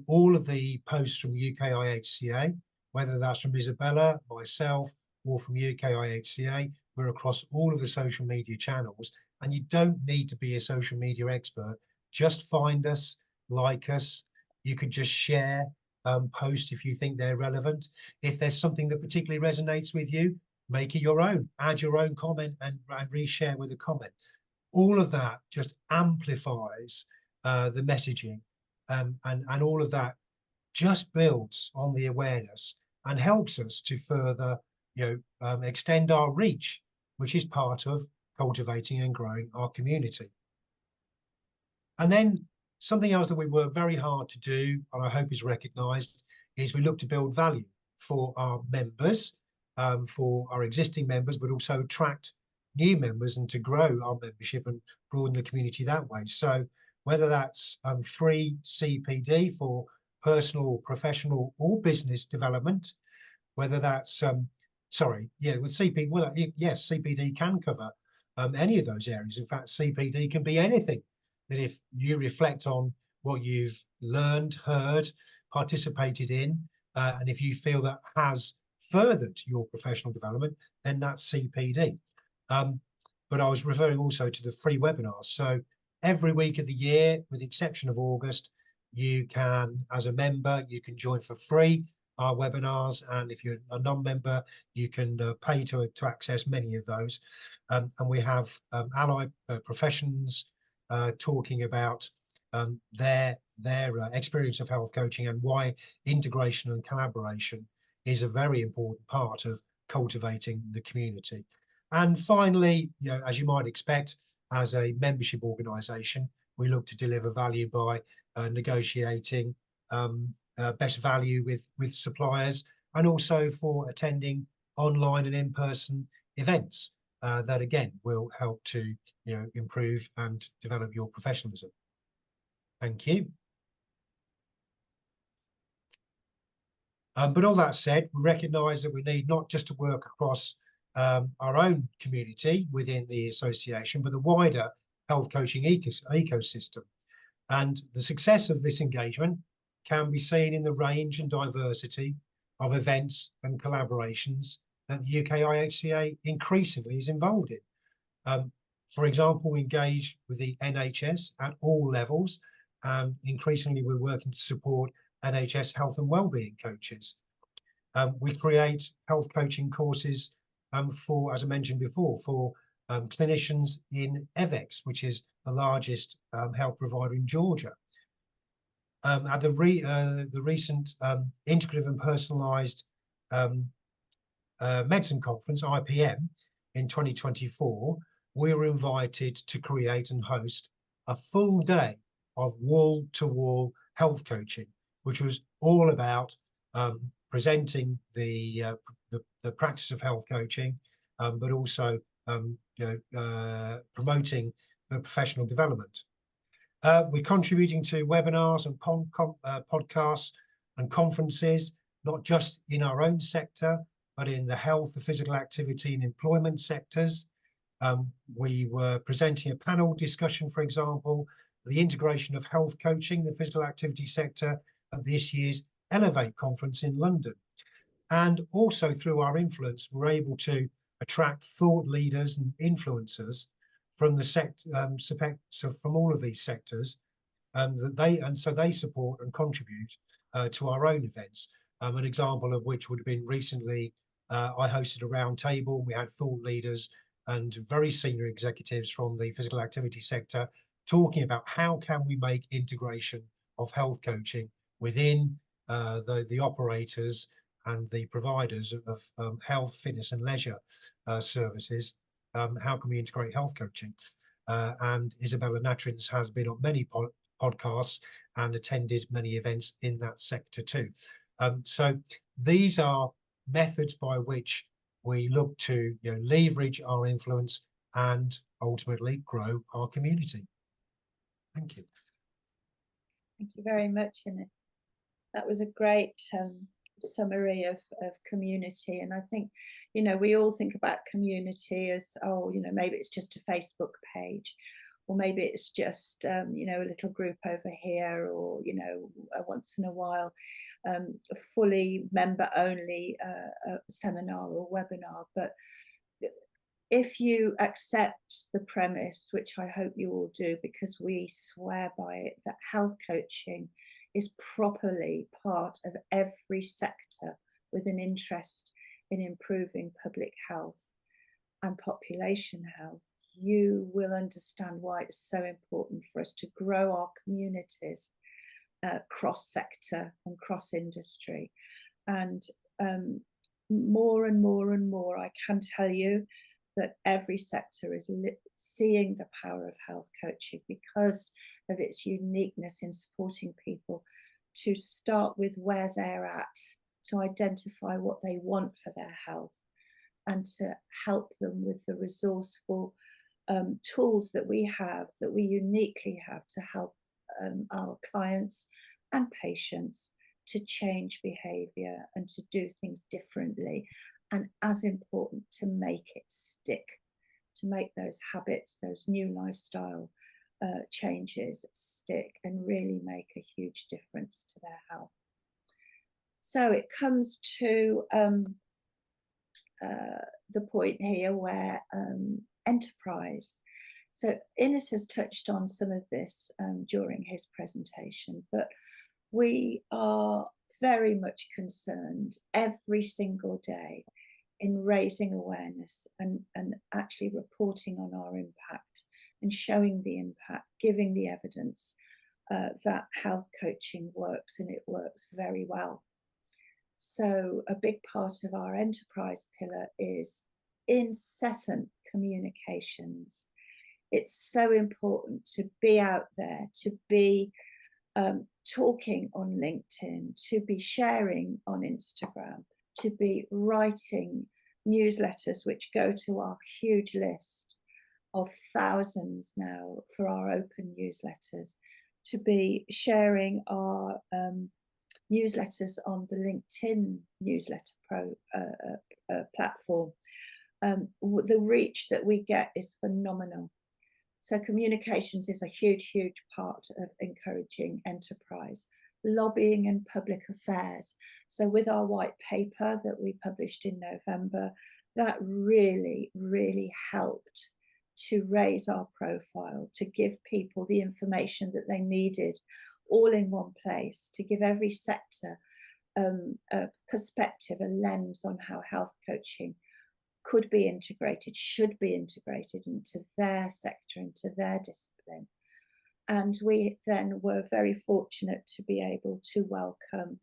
all of the posts from UKIHCA, whether that's from Isabella, myself, or from UKIHCA. We're across all of the social media channels, and you don't need to be a social media expert. Just find us, like us. You could just share posts if you think they're relevant. If there's something that particularly resonates with you, make it your own. Add your own comment and reshare with a comment. All of that just amplifies the messaging, and all of that just builds on the awareness and helps us to further, extend our reach, which is part of cultivating and growing our community. And then something else that we work very hard to do, and I hope is recognised, is we look to build value for our members, for our existing members, but also attract new members and to grow our membership and broaden the community that way. So whether that's free CPD for personal, professional, or business development, whether that's with CPD, well, yes, CPD can cover any of those areas. In fact, CPD can be anything that, if you reflect on what you've learned, heard, participated in, and if you feel that has furthered your professional development, then that's CPD. But I was referring also to the free webinars. So every week of the year, with the exception of August, you can, as a member, you can join for free our webinars, and if you're a non-member, you can pay to access many of those. And we have allied professions talking about their experience of health coaching and why integration and collaboration is a very important part of cultivating the community. And finally, you know, as you might expect, as a membership organisation, we look to deliver value by negotiating best value with suppliers, and also for attending online and in-person events that again will help to, you know, improve and develop your professionalism. Thank you. But all that said, we recognise that we need not just to work across our own community within the association, but the wider health coaching ecosystem. And the success of this engagement can be seen in the range and diversity of events and collaborations that the UK IHCA increasingly is involved in. For example, we engage with the NHS at all levels, and increasingly we're working to support NHS health and wellbeing coaches. We create health coaching courses for, as I mentioned before, for clinicians in EVEX, which is the largest health provider in Georgia. At the recent Integrative and Personalised Medicine Conference, IPM, in 2024, we were invited to create and host a full day of wall-to-wall health coaching, which was all about presenting the practice of health coaching, but also promoting professional development. We're contributing to webinars and podcasts and conferences, not just in our own sector, but in the health, the physical activity and employment sectors. We were presenting a panel discussion, for example, the integration of health coaching, the physical activity sector, at this year's Elevate conference in London. And also through our influence, we're able to attract thought leaders and influencers from the sector, so from all of these sectors, so they support and contribute to our own events. An example of which would have been recently, I hosted a round table. We had thought leaders and very senior executives from the physical activity sector talking about how can we make integration of health coaching within the operators and the providers of health, fitness and leisure services. How can we integrate health coaching? And Isabella Natrins has been on many podcasts and attended many events in that sector too. So these are methods by which we look to, you know, leverage our influence and ultimately grow our community. Thank you. Thank you very much, Ines. That was a great summary of community. And I think, you know, we all think about community as, oh, you know, maybe it's just a Facebook page, or maybe it's just, you know, a little group over here, or, you know, once in a while, a fully member only seminar or webinar. But if you accept the premise, which I hope you all do, because we swear by it, that health coaching is properly part of every sector with an interest in improving public health and population health, you will understand why it's so important for us to grow our communities cross-sector and cross-industry. And more and more and more, I can tell you that every sector is seeing the power of health coaching because of its uniqueness in supporting people to start with where they're at, to identify what they want for their health, and to help them with the resourceful tools that we uniquely have to help our clients and patients to change behaviour and to do things differently, and as important, to make it stick, to make those habits, those new lifestyle changes stick and really make a huge difference to their health. So it comes to the point here where enterprise. So Innes has touched on some of this during his presentation, but we are very much concerned every single day in raising awareness and actually reporting on our impact and showing the impact, giving the evidence that health coaching works, and it works very well. So a big part of our enterprise pillar is incessant communications. It's so important to be out there, to be talking on LinkedIn, to be sharing on Instagram, to be writing newsletters which go to our huge list of thousands now for our open newsletters, to be sharing our newsletters on the LinkedIn newsletter platform. The reach that we get is phenomenal. So communications is a huge, huge part of encouraging enterprise. Lobbying and public affairs. So with our white paper that we published in November, that really, really helped to raise our profile, to give people the information that they needed all in one place, to give every sector a perspective, a lens on how health coaching could be integrated, should be integrated into their sector, into their discipline. And we then were very fortunate to be able to welcome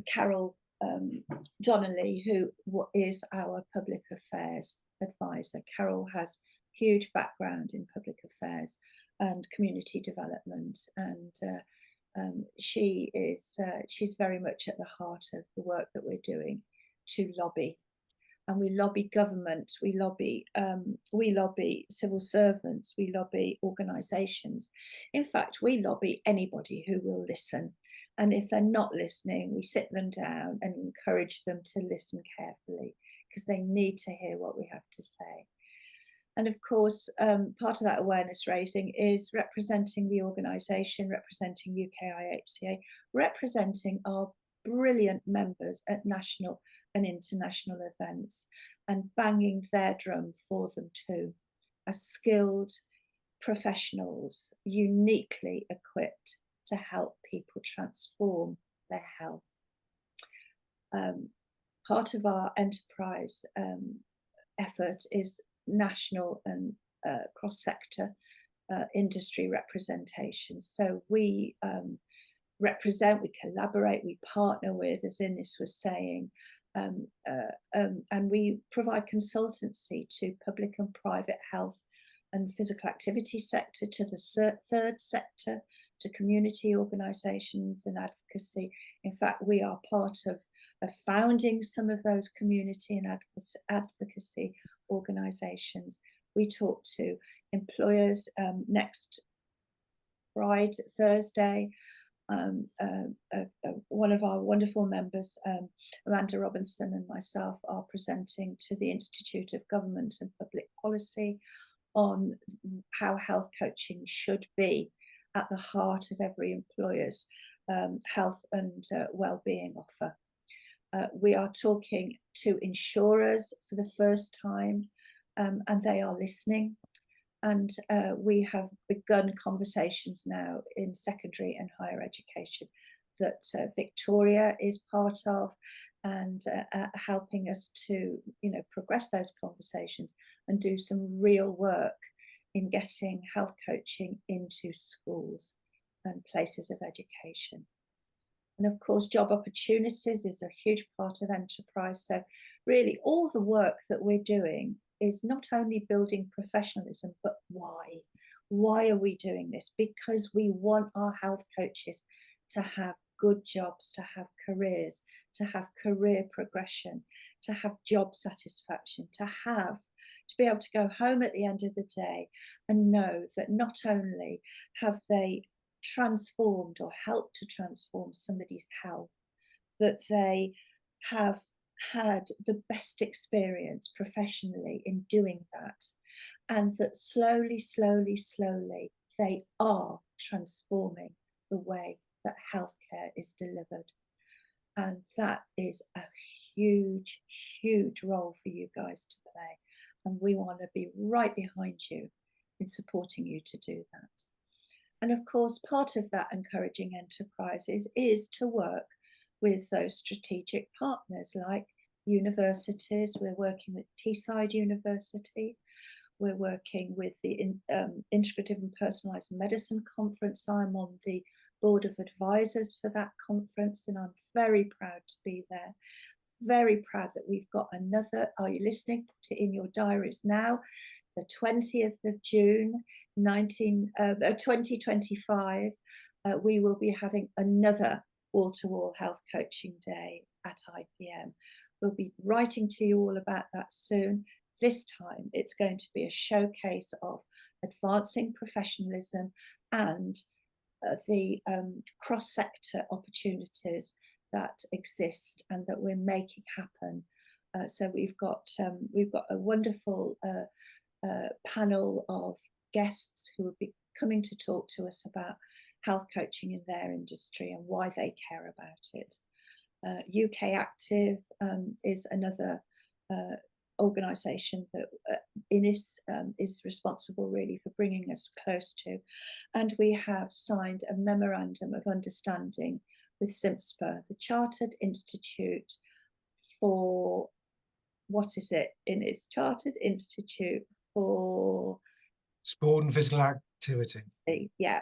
Carol Donnelly, who is our public affairs advisor. Carol has huge background in public affairs and community development, and she's very much at the heart of the work that we're doing to lobby. And we lobby government, we lobby civil servants, we lobby organisations. In fact, we lobby anybody who will listen. And if they're not listening, we sit them down and encourage them to listen carefully, because they need to hear what we have to say. And of course, part of that awareness raising is representing the organisation, representing UKIHCA, representing our brilliant members at national and international events, and banging their drum for them too, as skilled professionals, uniquely equipped to help people transform their health. Part of our enterprise effort is national and cross-sector industry representation. So we represent, we collaborate, we partner with, as Innes was saying, and we provide consultancy to public and private health and physical activity sector, to the third sector, to community organisations and advocacy. In fact, we are part of founding some of those community and advocacy organisations. We talk to employers next Thursday. One of our wonderful members, Amanda Robinson, and myself are presenting to the Institute of Government and Public Policy on how health coaching should be at the heart of every employer's health and well-being offer. We are talking to insurers for the first time, and they are listening. And we have begun conversations now in secondary and higher education that Victoria is part of, and helping us to, progress those conversations and do some real work in getting health coaching into schools and places of education. And of course, job opportunities is a huge part of enterprise. So really all the work that we're doing is not only building professionalism, but why? Why are we doing this? Because we want our health coaches to have good jobs, to have careers, to have career progression, to have job satisfaction, to be able to go home at the end of the day and know that not only have they transformed or helped to transform somebody's health, that they have had the best experience professionally in doing that, and that slowly, slowly, slowly they are transforming the way that healthcare is delivered. And that is a huge, huge role for you guys to play. And we want to be right behind you in supporting you to do that. And of course, part of that encouraging enterprises is to work with those strategic partners like universities. We're working with Teesside University. We're working with the Integrative and Personalised Medicine Conference. I'm on the board of advisors for that conference, and I'm very proud to be there. Very proud that we've got another, are you listening? Put it in your diaries now, the 20th of June, 2025, we will be having another wall-to-wall health coaching day at IPM. We'll be writing to you all about that soon. This time it's going to be a showcase of advancing professionalism and the cross-sector opportunities that exist and that we're making happen. So we've got a wonderful panel of guests who will be coming to talk to us about health coaching in their industry and why they care about it. UK Active is another organisation that is responsible really for bringing us close to, and we have signed a memorandum of understanding with CIMSPA, the Chartered Institute for, what is it? It's Chartered Institute for Sport and Physical Activity. Yeah,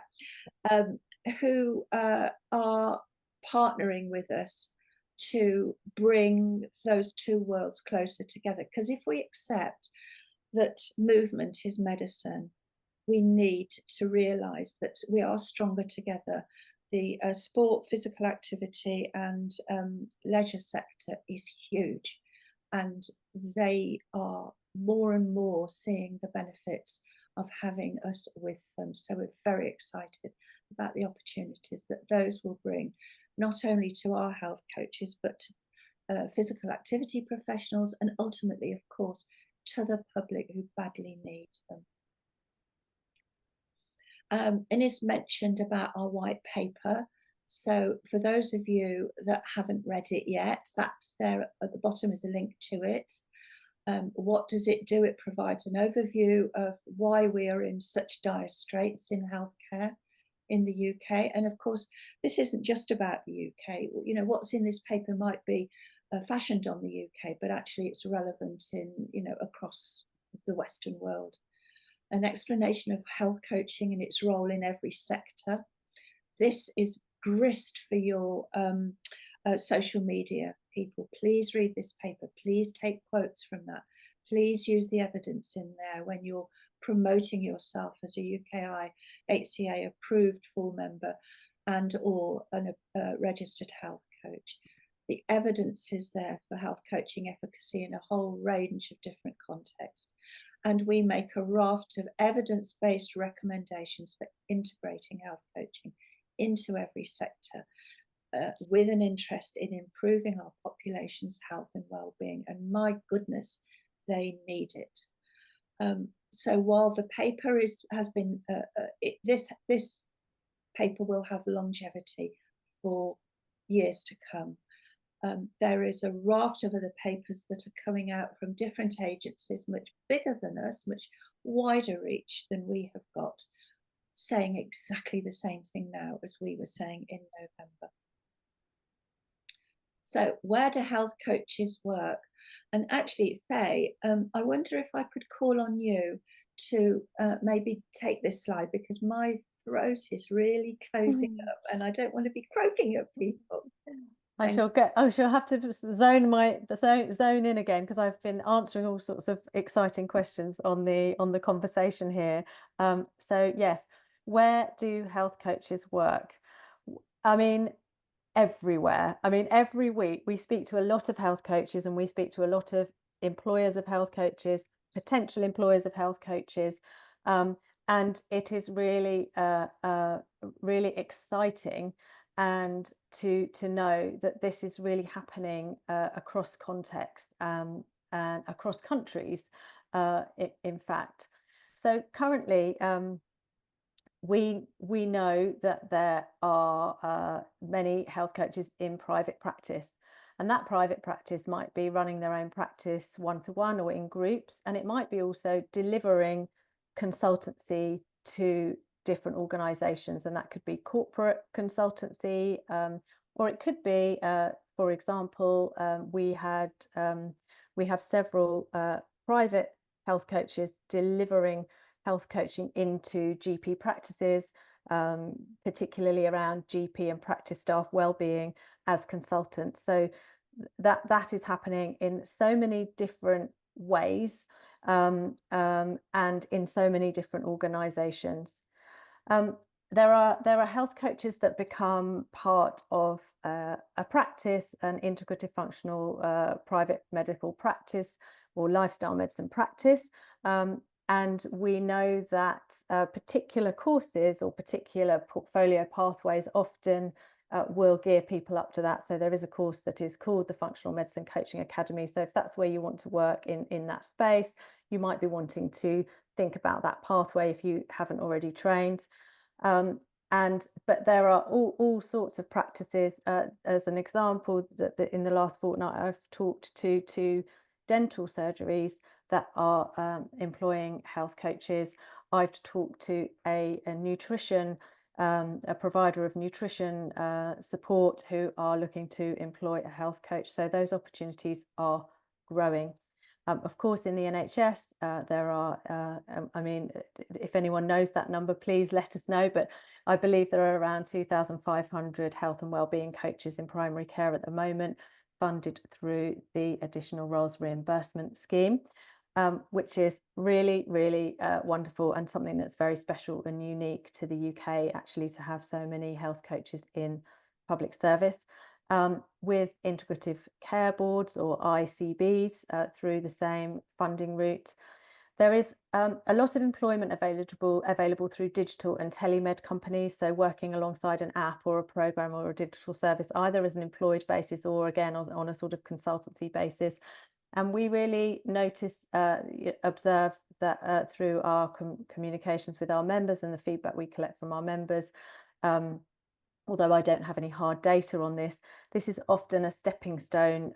who are partnering with us to bring those two worlds closer together. Because if we accept that movement is medicine, we need to realise that we are stronger together. The sport, physical activity and leisure sector is huge, and they are more and more seeing the benefits of having us with them. So we're very excited about the opportunities that those will bring, not only to our health coaches, but to physical activity professionals, and ultimately, of course, to the public who badly need them. And it's mentioned about our white paper. So for those of you that haven't read it yet, that's there at the bottom is a link to it. What does it do? It provides an overview of why we are in such dire straits in healthcare in the UK. And of course, this isn't just about the UK. You know, what's in this paper might be fashioned on the UK, but actually it's relevant in, you know, across the Western world. An explanation of health coaching and its role in every sector. This is grist for your social media people. Please read this paper. Please take quotes from that. Please use the evidence in there when you're promoting yourself as a UKI HCA approved full member and or a registered health coach. The evidence is there for health coaching efficacy in a whole range of different contexts. And we make a raft of evidence-based recommendations for integrating health coaching into every sector with an interest in improving our population's health and well-being. And my goodness, they need it. So while the paper has been, this paper will have longevity for years to come. There is a raft of other papers that are coming out from different agencies, much bigger than us, much wider reach than we have got, saying exactly the same thing now as we were saying in November. So where do health coaches work? And actually, Faye, I wonder if I could call on you to maybe take this slide, because my throat is really closing up and I don't want to be croaking at people. I shall have to zone in again, because I've been answering all sorts of exciting questions on the conversation here. So yes, where do health coaches work? I mean, everywhere. I mean, every week we speak to a lot of health coaches, and we speak to a lot of employers of health coaches, potential employers of health coaches, and it is really really exciting, and to know that this is really happening across contexts and across countries, in fact. So currently, we know that there are many health coaches in private practice, and that private practice might be running their own practice one-to-one or in groups, and it might be also delivering consultancy to different organizations, and that could be corporate consultancy, or it could be, for example, we have several private health coaches delivering health coaching into GP practices, particularly around GP and practice staff well-being as consultants. So that is happening in so many different ways, and in so many different organizations. There are health coaches that become part of a practice, an integrative functional private medical practice or lifestyle medicine practice. And we know that particular courses or particular portfolio pathways often will gear people up to that. So there is a course that is called the Functional Medicine Coaching Academy. So if that's where you want to work in that space, you might be wanting to think about that pathway if you haven't already trained. But there are all sorts of practices. As an example, that in the last fortnight I've talked to two dental surgeries that are employing health coaches. I've talked to a nutrition, a provider of nutrition support who are looking to employ a health coach. So those opportunities are growing. Of course, in the NHS, there are, I mean, if anyone knows that number, please let us know. But I believe there are around 2,500 health and wellbeing coaches in primary care at the moment, funded through the Additional Roles Reimbursement Scheme, which is really, really wonderful, and something that's very special and unique to the UK, actually, to have so many health coaches in public service. With integrative care boards or ICBs through the same funding route. There is a lot of employment available through digital and telemed companies, so working alongside an app or a program or a digital service, either as an employed basis or again on a sort of consultancy basis. And we really observe that through our communications with our members and the feedback we collect from our members, although I don't have any hard data on this, this is often a stepping stone,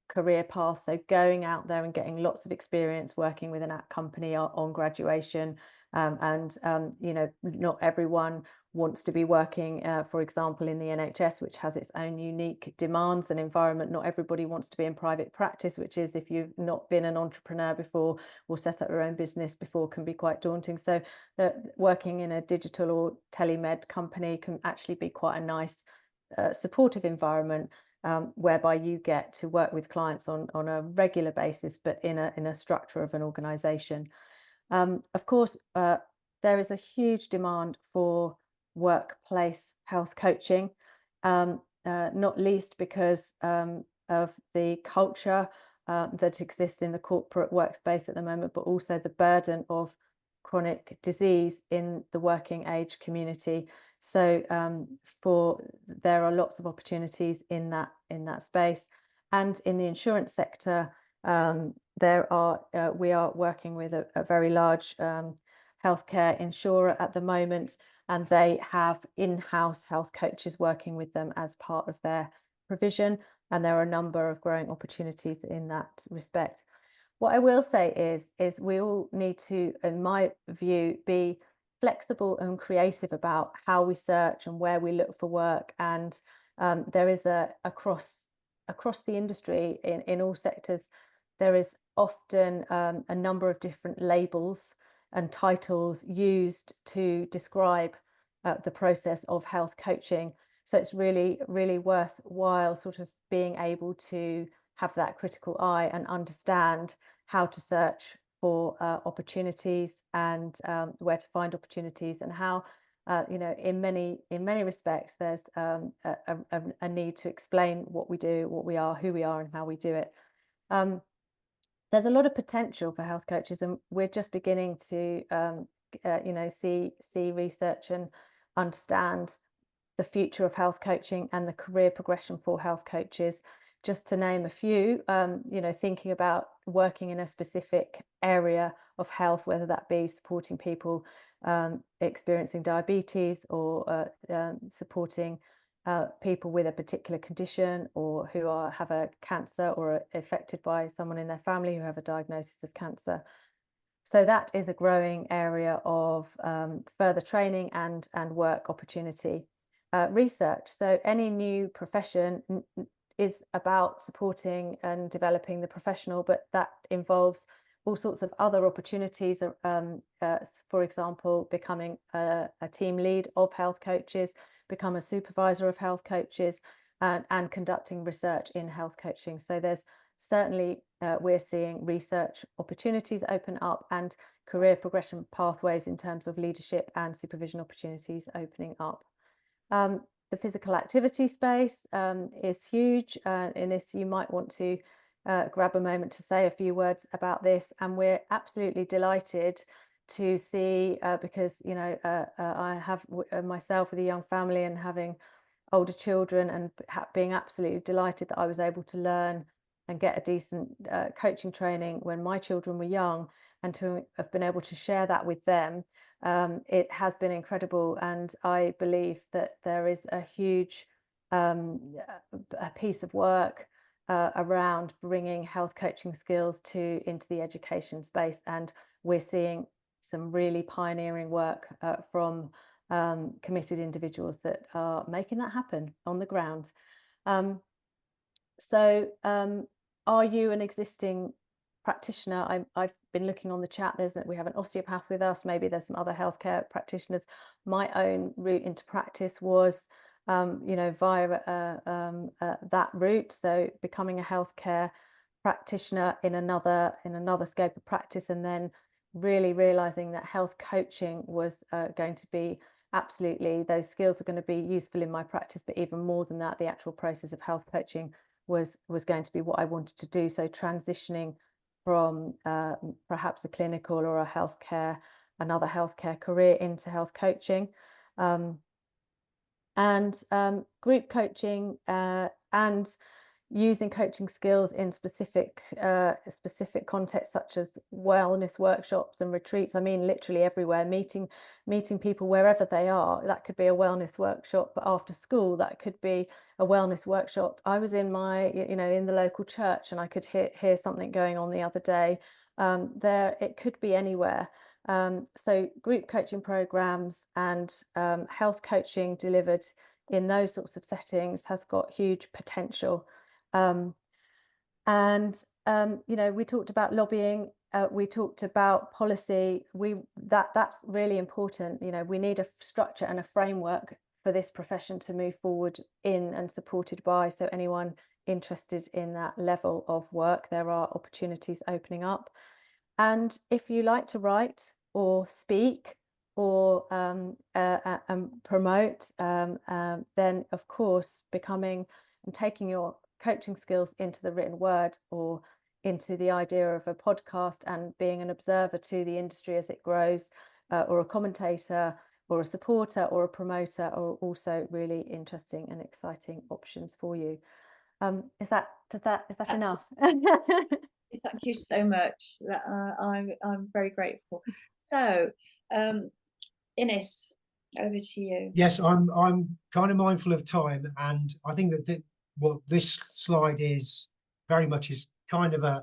career path. So going out there and getting lots of experience working with an app company on graduation, not everyone wants to be working, for example, in the NHS, which has its own unique demands and environment. Not everybody wants to be in private practice, which is, if you've not been an entrepreneur before or set up your own business before, can be quite daunting. So working in a digital or telemed company can actually be quite a nice supportive environment, whereby you get to work with clients on a regular basis, but in a structure of an organization. Of course, there is a huge demand for workplace health coaching, not least because of the culture that exists in the corporate workspace at the moment, but also the burden of chronic disease in the working age community. So there are lots of opportunities in that space. And in the insurance sector, we are working with a very large healthcare insurer at the moment, and they have in-house health coaches working with them as part of their provision. And there are a number of growing opportunities in that respect. What I will say is we all need to, in my view, be flexible and creative about how we search and where we look for work. And there is across the industry, in all sectors, there is often a number of different labels and titles used to describe the process of health coaching. So it's really, really worthwhile sort of being able to have that critical eye and understand how to search for opportunities, and where to find opportunities, and how in many respects there's a need to explain what we do, what we are, who we are, and how we do it. There's a lot of potential for health coaches, and we're just beginning to see research and understand the future of health coaching and the career progression for health coaches. Just to name a few, thinking about working in a specific area of health, whether that be supporting people experiencing diabetes, or supporting people with a particular condition, or who have a cancer, or are affected by someone in their family who have a diagnosis of cancer. So that is a growing area of further training and work opportunity. Research. So any new profession is about supporting and developing the professional, but that involves all sorts of other opportunities. For example, becoming a team lead of health coaches, become a supervisor of health coaches, and conducting research in health coaching. So there's certainly, we're seeing research opportunities open up and career progression pathways in terms of leadership and supervision opportunities opening up. The physical activity space is huge. Ines, you might want to grab a moment to say a few words about this. And we're absolutely delighted to see, because, you know, I have myself with a young family and having older children, and being absolutely delighted that I was able to learn and get a decent coaching training when my children were young, and to have been able to share that with them. It has been incredible, and I believe that there is a huge a piece of work around bringing health coaching skills into the education space, and we're seeing some really pioneering work from committed individuals that are making that happen on the ground. Are you an existing practitioner? I've been looking on the chat. We have an osteopath with us. Maybe there's some other healthcare practitioners. My own route into practice was, you know, via that route. So becoming a healthcare practitioner in another scope of practice, and then really realizing that health coaching was going to be absolutely, those skills were going to be useful in my practice, but even more than that, the actual process of health coaching was going to be what I wanted to do. So transitioning from perhaps a clinical or another healthcare career into health coaching, and group coaching, and using coaching skills in specific contexts, such as wellness workshops and retreats. I mean, literally everywhere, meeting people wherever they are. That could be a wellness workshop, but after school, that could be a wellness workshop. I was in in the local church, and I could hear something going on the other day. It could be anywhere. So group coaching programs and health coaching delivered in those sorts of settings has got huge potential. We talked about lobbying, we talked about policy. That's really important. You know, we need a structure and a framework for this profession to move forward in, and supported by. So anyone interested in that level of work, there are opportunities opening up. And if you like to write or speak or promote, then of course becoming and taking your coaching skills into the written word, or into the idea of a podcast, and being an observer to the industry as it grows, or a commentator or a supporter or a promoter, are also really interesting and exciting options for you. Is that enough? Thank you so much. I'm very grateful. So, Ines, over to you. Yes, I'm kind of mindful of time, and I think that what this slide is very much is kind of an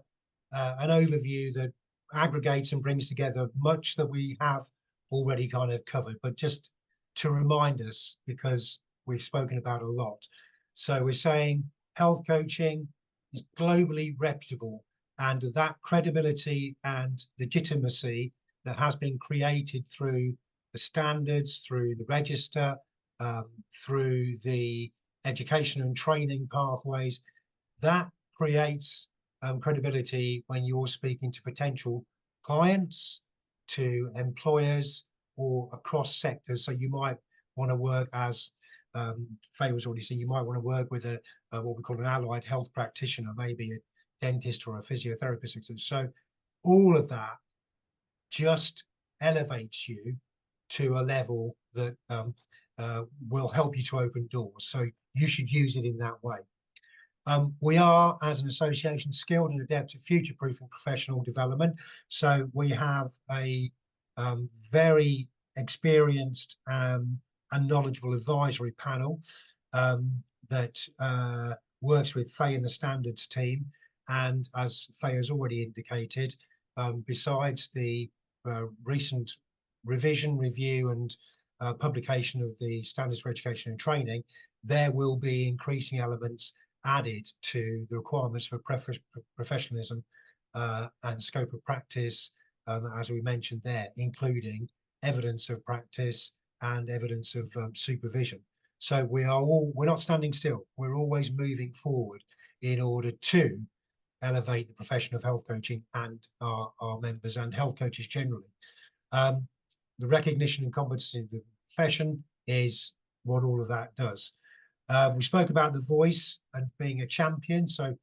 overview that aggregates and brings together much that we have already kind of covered, but just to remind us, because we've spoken about a lot. So we're saying health coaching is globally reputable, and that credibility and legitimacy that has been created through the standards, through the register, through the education and training pathways, that creates credibility when you're speaking to potential clients, to employers, or across sectors. So you might want to work, as Faye was already saying, you might want to work with what we call an allied health practitioner, maybe a dentist or a physiotherapist. So all of that just elevates you to a level that will help you to open doors. So you should use it in that way. We are, as an association, skilled and adept at future-proofing professional development. So we have a very experienced and knowledgeable advisory panel that works with Faye and the standards team. And as Faye has already indicated, besides the recent revision, review and publication of the Standards for Education and Training, there will be increasing elements added to the requirements for professionalism and scope of practice, as we mentioned there, including evidence of practice and evidence of supervision. So we're not standing still. We're always moving forward in order to elevate the profession of health coaching and our members and health coaches generally. The recognition and competency of the profession is what all of that does. We spoke about the voice and being a champion. So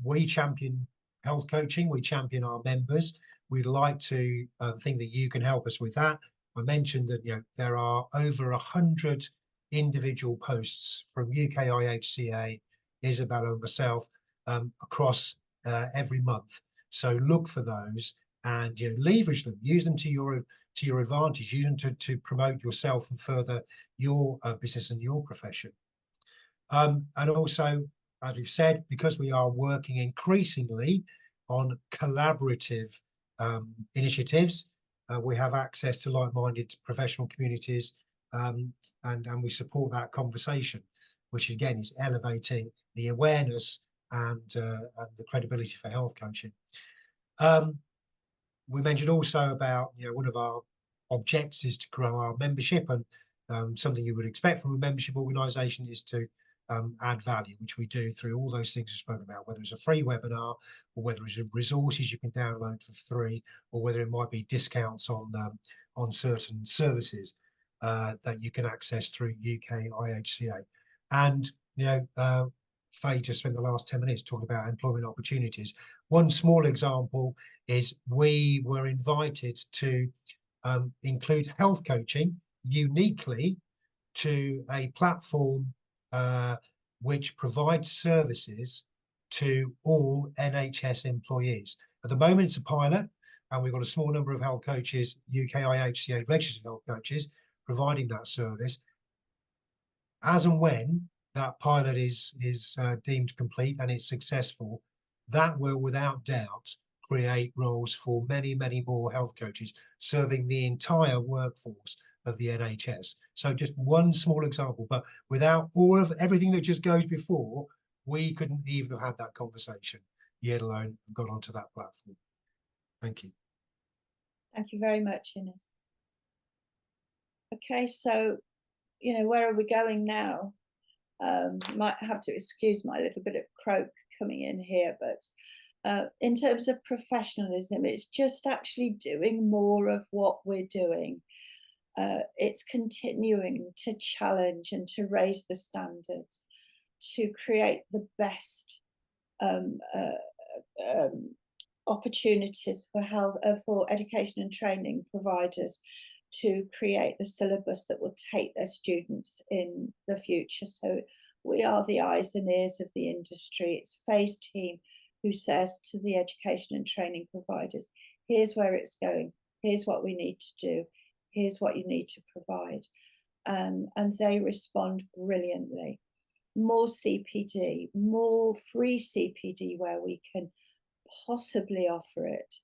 we champion health coaching, we champion our members. We'd like to think that you can help us with that. I mentioned that there are over 100 individual posts from UK IHCA, Isabella and myself across every month. So look for those and leverage them, use them to your advantage, use them to promote yourself and further your business and your profession. And also, as we've said, because we are working increasingly on collaborative initiatives, we have access to like-minded professional communities, and we support that conversation, which again is elevating the awareness and the credibility for health coaching. We mentioned also about one of our objectives is to grow our membership, and something you would expect from a membership organisation is to add value, which we do through all those things we spoke about, whether it's a free webinar or whether it's resources you can download for free, or whether it might be discounts on certain services that you can access through UK IHCA. And Faye just spent the last 10 minutes talking about employment opportunities. One small example is we were invited to include health coaching uniquely to a platform which provides services to all NHS employees. At the moment, it's a pilot, and we've got a small number of health coaches, UK IHCA registered health coaches, providing that service. As and when that pilot is deemed complete and it's successful, that will without doubt create roles for many, many more health coaches serving the entire workforce of the NHS. So just one small example, but without all of everything that just goes before, we couldn't even have had that conversation, yet alone got onto that platform. Thank you. Thank you very much, Ines. Okay, so, where are we going now? Might have to excuse my little bit of croak coming in here, but in terms of professionalism, it's just actually doing more of what we're doing. It's continuing to challenge and to raise the standards, to create the best opportunities for health, for education and training providers to create the syllabus that will take their students in the future. So we are the eyes and ears of the industry. It's Faye's team who says to the education and training providers, here's where it's going, here's what we need to do, here's what you need to provide. And they respond brilliantly. More CPD, more free CPD where we can possibly offer it,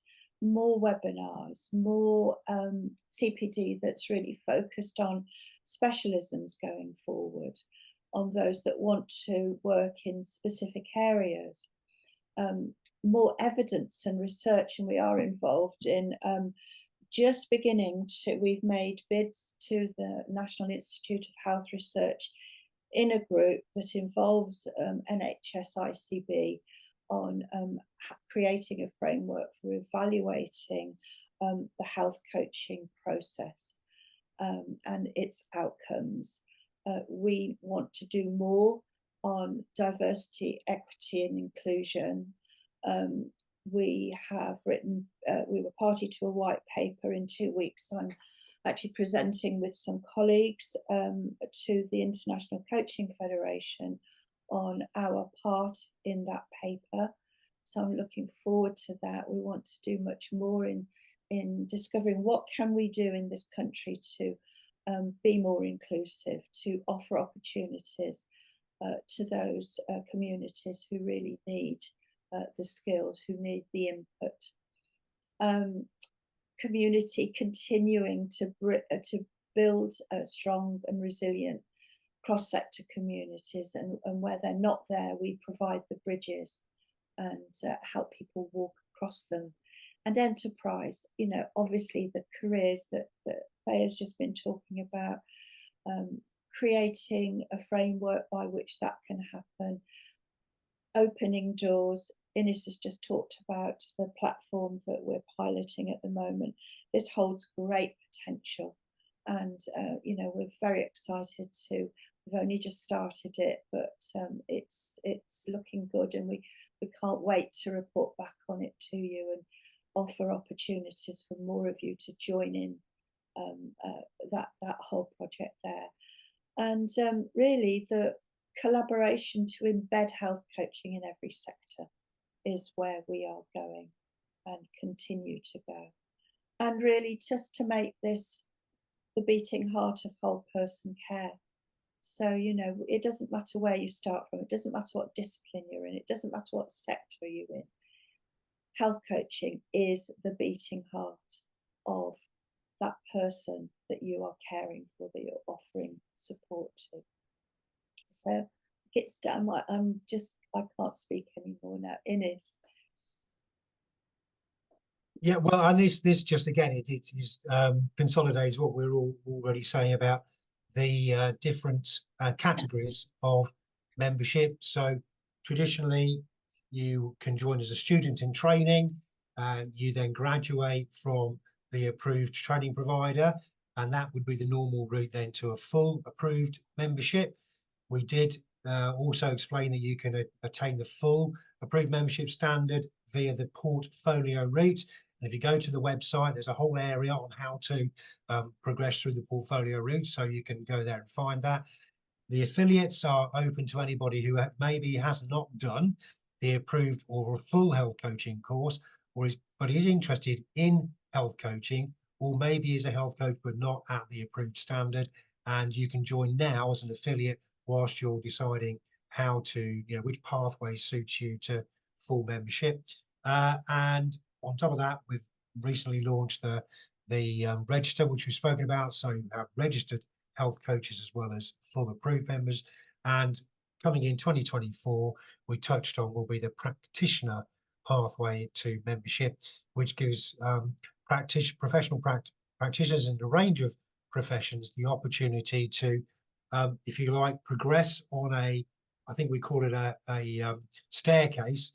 more webinars, more CPD that's really focused on specialisms going forward, on those that want to work in specific areas, more evidence and research, and we are involved in just beginning to, we've made bids to the National Institute of Health Research in a group that involves NHS ICB on creating a framework for evaluating the health coaching process and its outcomes. We want to do more on diversity, equity and inclusion. We have written, we were party to a white paper in 2 weeks. I'm actually presenting with some colleagues to the International Coaching Federation on our part in that paper. So I'm looking forward to that. We want to do much more in discovering what can we do in this country to be more inclusive, to offer opportunities to those communities who really need the skills, who need the input. community continuing to build a strong and resilient cross-sector communities, and where they're not there, we provide the bridges and help people walk across them. And enterprise, you know, obviously the careers that Faye has just been talking about, creating a framework by which that can happen, opening doors. Ines has just talked about the platform that we're piloting at the moment. This holds great potential, and you know, we're very excited to. We've only just started it, but it's looking good, and we can't wait to report back on it to you and offer opportunities for more of you to join in that whole project there. And really, the collaboration to embed health coaching in every sector is where we are going and continue to go. And really, just to make this the beating heart of whole person care. So, you know, it doesn't matter where you start from, it doesn't matter what discipline you're in, it doesn't matter what sector you're in. Health coaching is the beating heart of that person that you are caring for, that you're offering support to. So it's done. I can't speak anymore now. Ines. Yeah, well, and this just again, it is consolidates what we're all already saying about the different categories of membership. So traditionally, you can join as a student in training, and you then graduate from the approved training provider, and that would be the normal route then to a full approved membership. We did also explain that you can attain the full approved membership standard via the portfolio route. And if you go to the website, there's a whole area on how to progress through the portfolio route, so you can go there and find that. The affiliates are open to anybody who maybe has not done the approved or a full health coaching course, but is interested in health coaching, or maybe is a health coach but not at the approved standard. And you can join now as an affiliate whilst you're deciding how to, you know, which pathway suits you to full membership. And on top of that, we've recently launched the register, which we've spoken about. So you have registered health coaches as well as full approved members. And coming in 2024, we touched on will be the practitioner pathway to membership, which gives professional practitioners in a range of professions the opportunity to, if you like, progress on I think we call it a staircase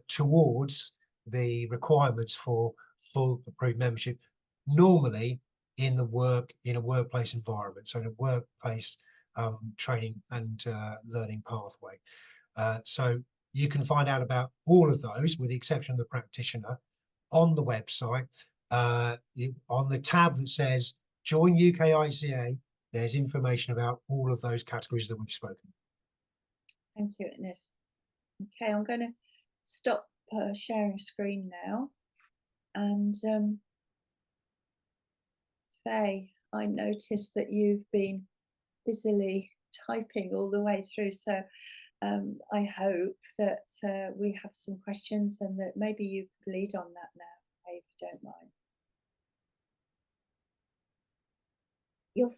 towards the requirements for full approved membership, normally in a workplace environment, so in a workplace training and learning pathway. So you can find out about all of those, with the exception of the practitioner, on the website. On the tab that says Join UKICA, there's information about all of those categories that we've spoken. Thank you, Ines. Okay, I'm going to stop sharing screen now. And Faye, I noticed that you've been busily typing all the way through, so I hope that we have some questions and that maybe you could lead on that now, Faye, if you don't mind.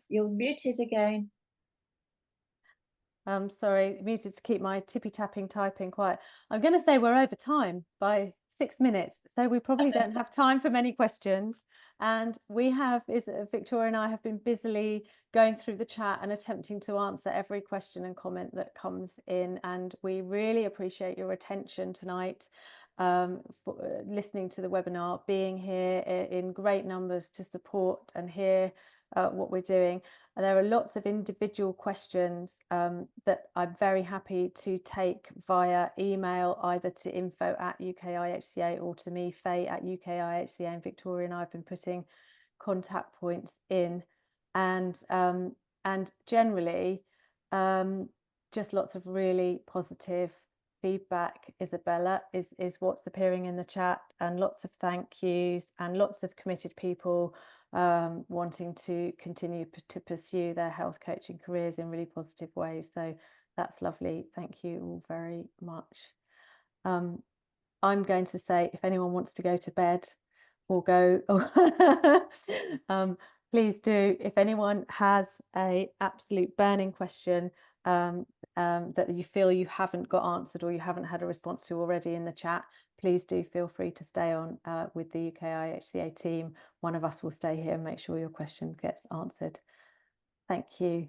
You're muted again. Sorry, muted to keep my tippy-tapping typing quiet. I'm going to say we're over time by 6 minutes, so we probably don't have time for many questions. And Victoria and I have been busily going through the chat and attempting to answer every question and comment that comes in. And we really appreciate your attention tonight, for listening to the webinar, being here in great numbers to support and hear what we're doing. And there are lots of individual questions that I'm very happy to take via email, either to info@UKIHCA or to me, Faye at UKIHCA, and Victoria and I have been putting contact points in. And generally, just lots of really positive feedback, Isabella, is what's appearing in the chat, and lots of thank yous and lots of committed people wanting to continue to pursue their health coaching careers in really positive ways. So that's lovely. Thank you all very much. I'm going to say, if anyone wants to go to bed, or go. Please do, if anyone has a absolute burning question that you feel you haven't got answered or you haven't had a response to already in the chat, please do feel free to stay on with the UK IHCA team. One of us will stay here and make sure your question gets answered. Thank you.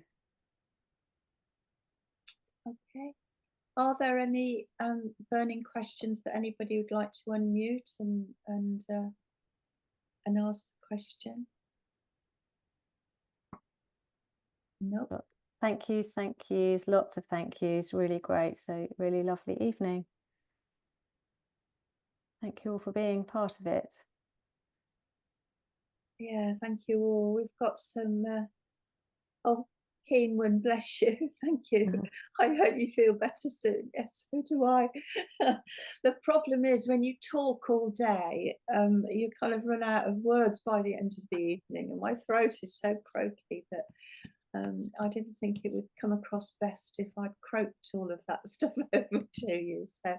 Okay. Are there any burning questions that anybody would like to unmute and ask the question? Nope. Thank yous, lots of thank yous, really great. So really lovely evening. Thank you all for being part of it. Yeah, thank you all. We've got some, oh, keen one, bless you. Thank you. I hope you feel better soon. Yes, so do I. The problem is when you talk all day, you kind of run out of words by the end of the evening, and my throat is so croaky that I didn't think it would come across best if I'd croaked all of that stuff over to you. So,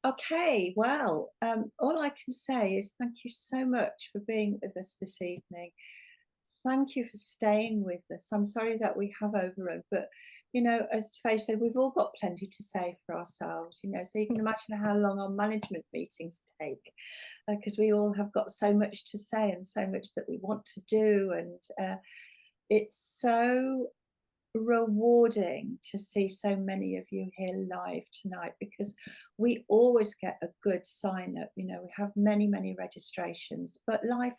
okay, well, all I can say is thank you so much for being with us this evening. Thank you for staying with us. I'm sorry that we have overrun, but you know, as Faye said, we've all got plenty to say for ourselves, you know, so you can imagine how long our management meetings take, because we all have got so much to say and so much that we want to do, and it's so rewarding to see so many of you here live tonight, because we always get a good sign up. You know, we have many registrations, but live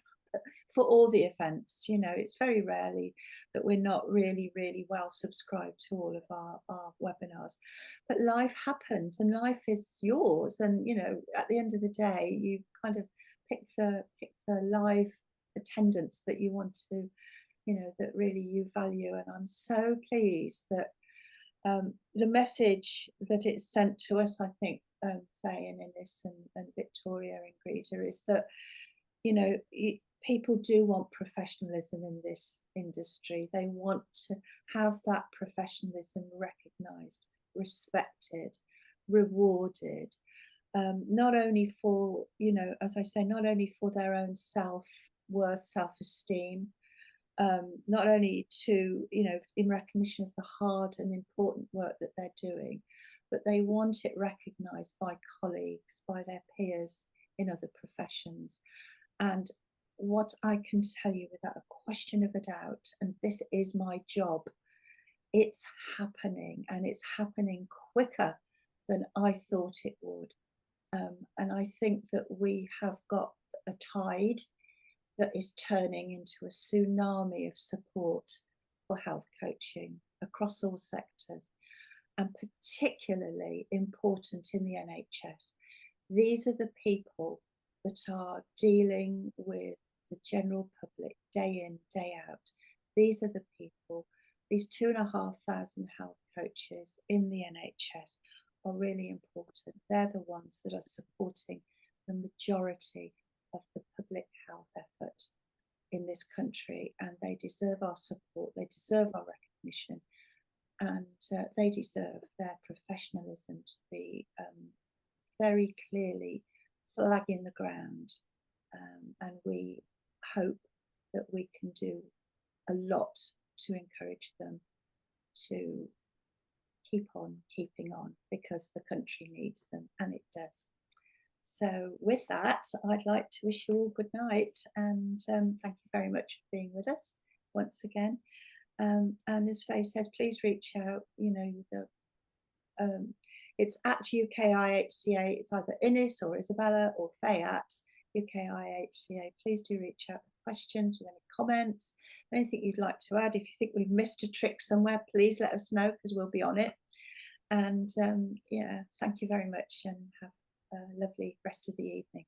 for all the events, you know, it's very rarely that we're not really well subscribed to all of our webinars, but life happens and life is yours, and you know, at the end of the day you kind of pick the live attendance that you want to, you know, that really you value. And I'm so pleased that the message that it's sent to us, I think, Faye and Ines and Victoria and Greta, is that, you know, people do want professionalism in this industry. They want to have that professionalism recognised, respected, rewarded, not only for, you know, as I say, not only for their own self-worth, self-esteem, not only to, you know, in recognition of the hard and important work that they're doing, but they want it recognised by colleagues, by their peers in other professions. And what I can tell you without a question of a doubt, and this is my job, it's happening, and it's happening quicker than I thought it would. And I think that we have got a tide that is turning into a tsunami of support for health coaching across all sectors, and particularly important in the NHS. These are the people that are dealing with the general public day in, day out. These are the people, these 2,500 health coaches in the NHS are really important. They're the ones that are supporting the majority of the public health effort in this country, and they deserve our support, they deserve our recognition, and they deserve their professionalism to be very clearly flag in the ground, and we hope that we can do a lot to encourage them to keep on keeping on, because the country needs them, and it does. So with that, I'd like to wish you all good night, and thank you very much for being with us once again. And as Faye says, please reach out. You know, it's at UKIHCA. It's either Ines or Isabella or Faye at UKIHCA. Please do reach out with questions, with any comments, anything you'd like to add. If you think we've missed a trick somewhere, please let us know, because we'll be on it. And yeah, thank you very much, and have a lovely rest of the evening.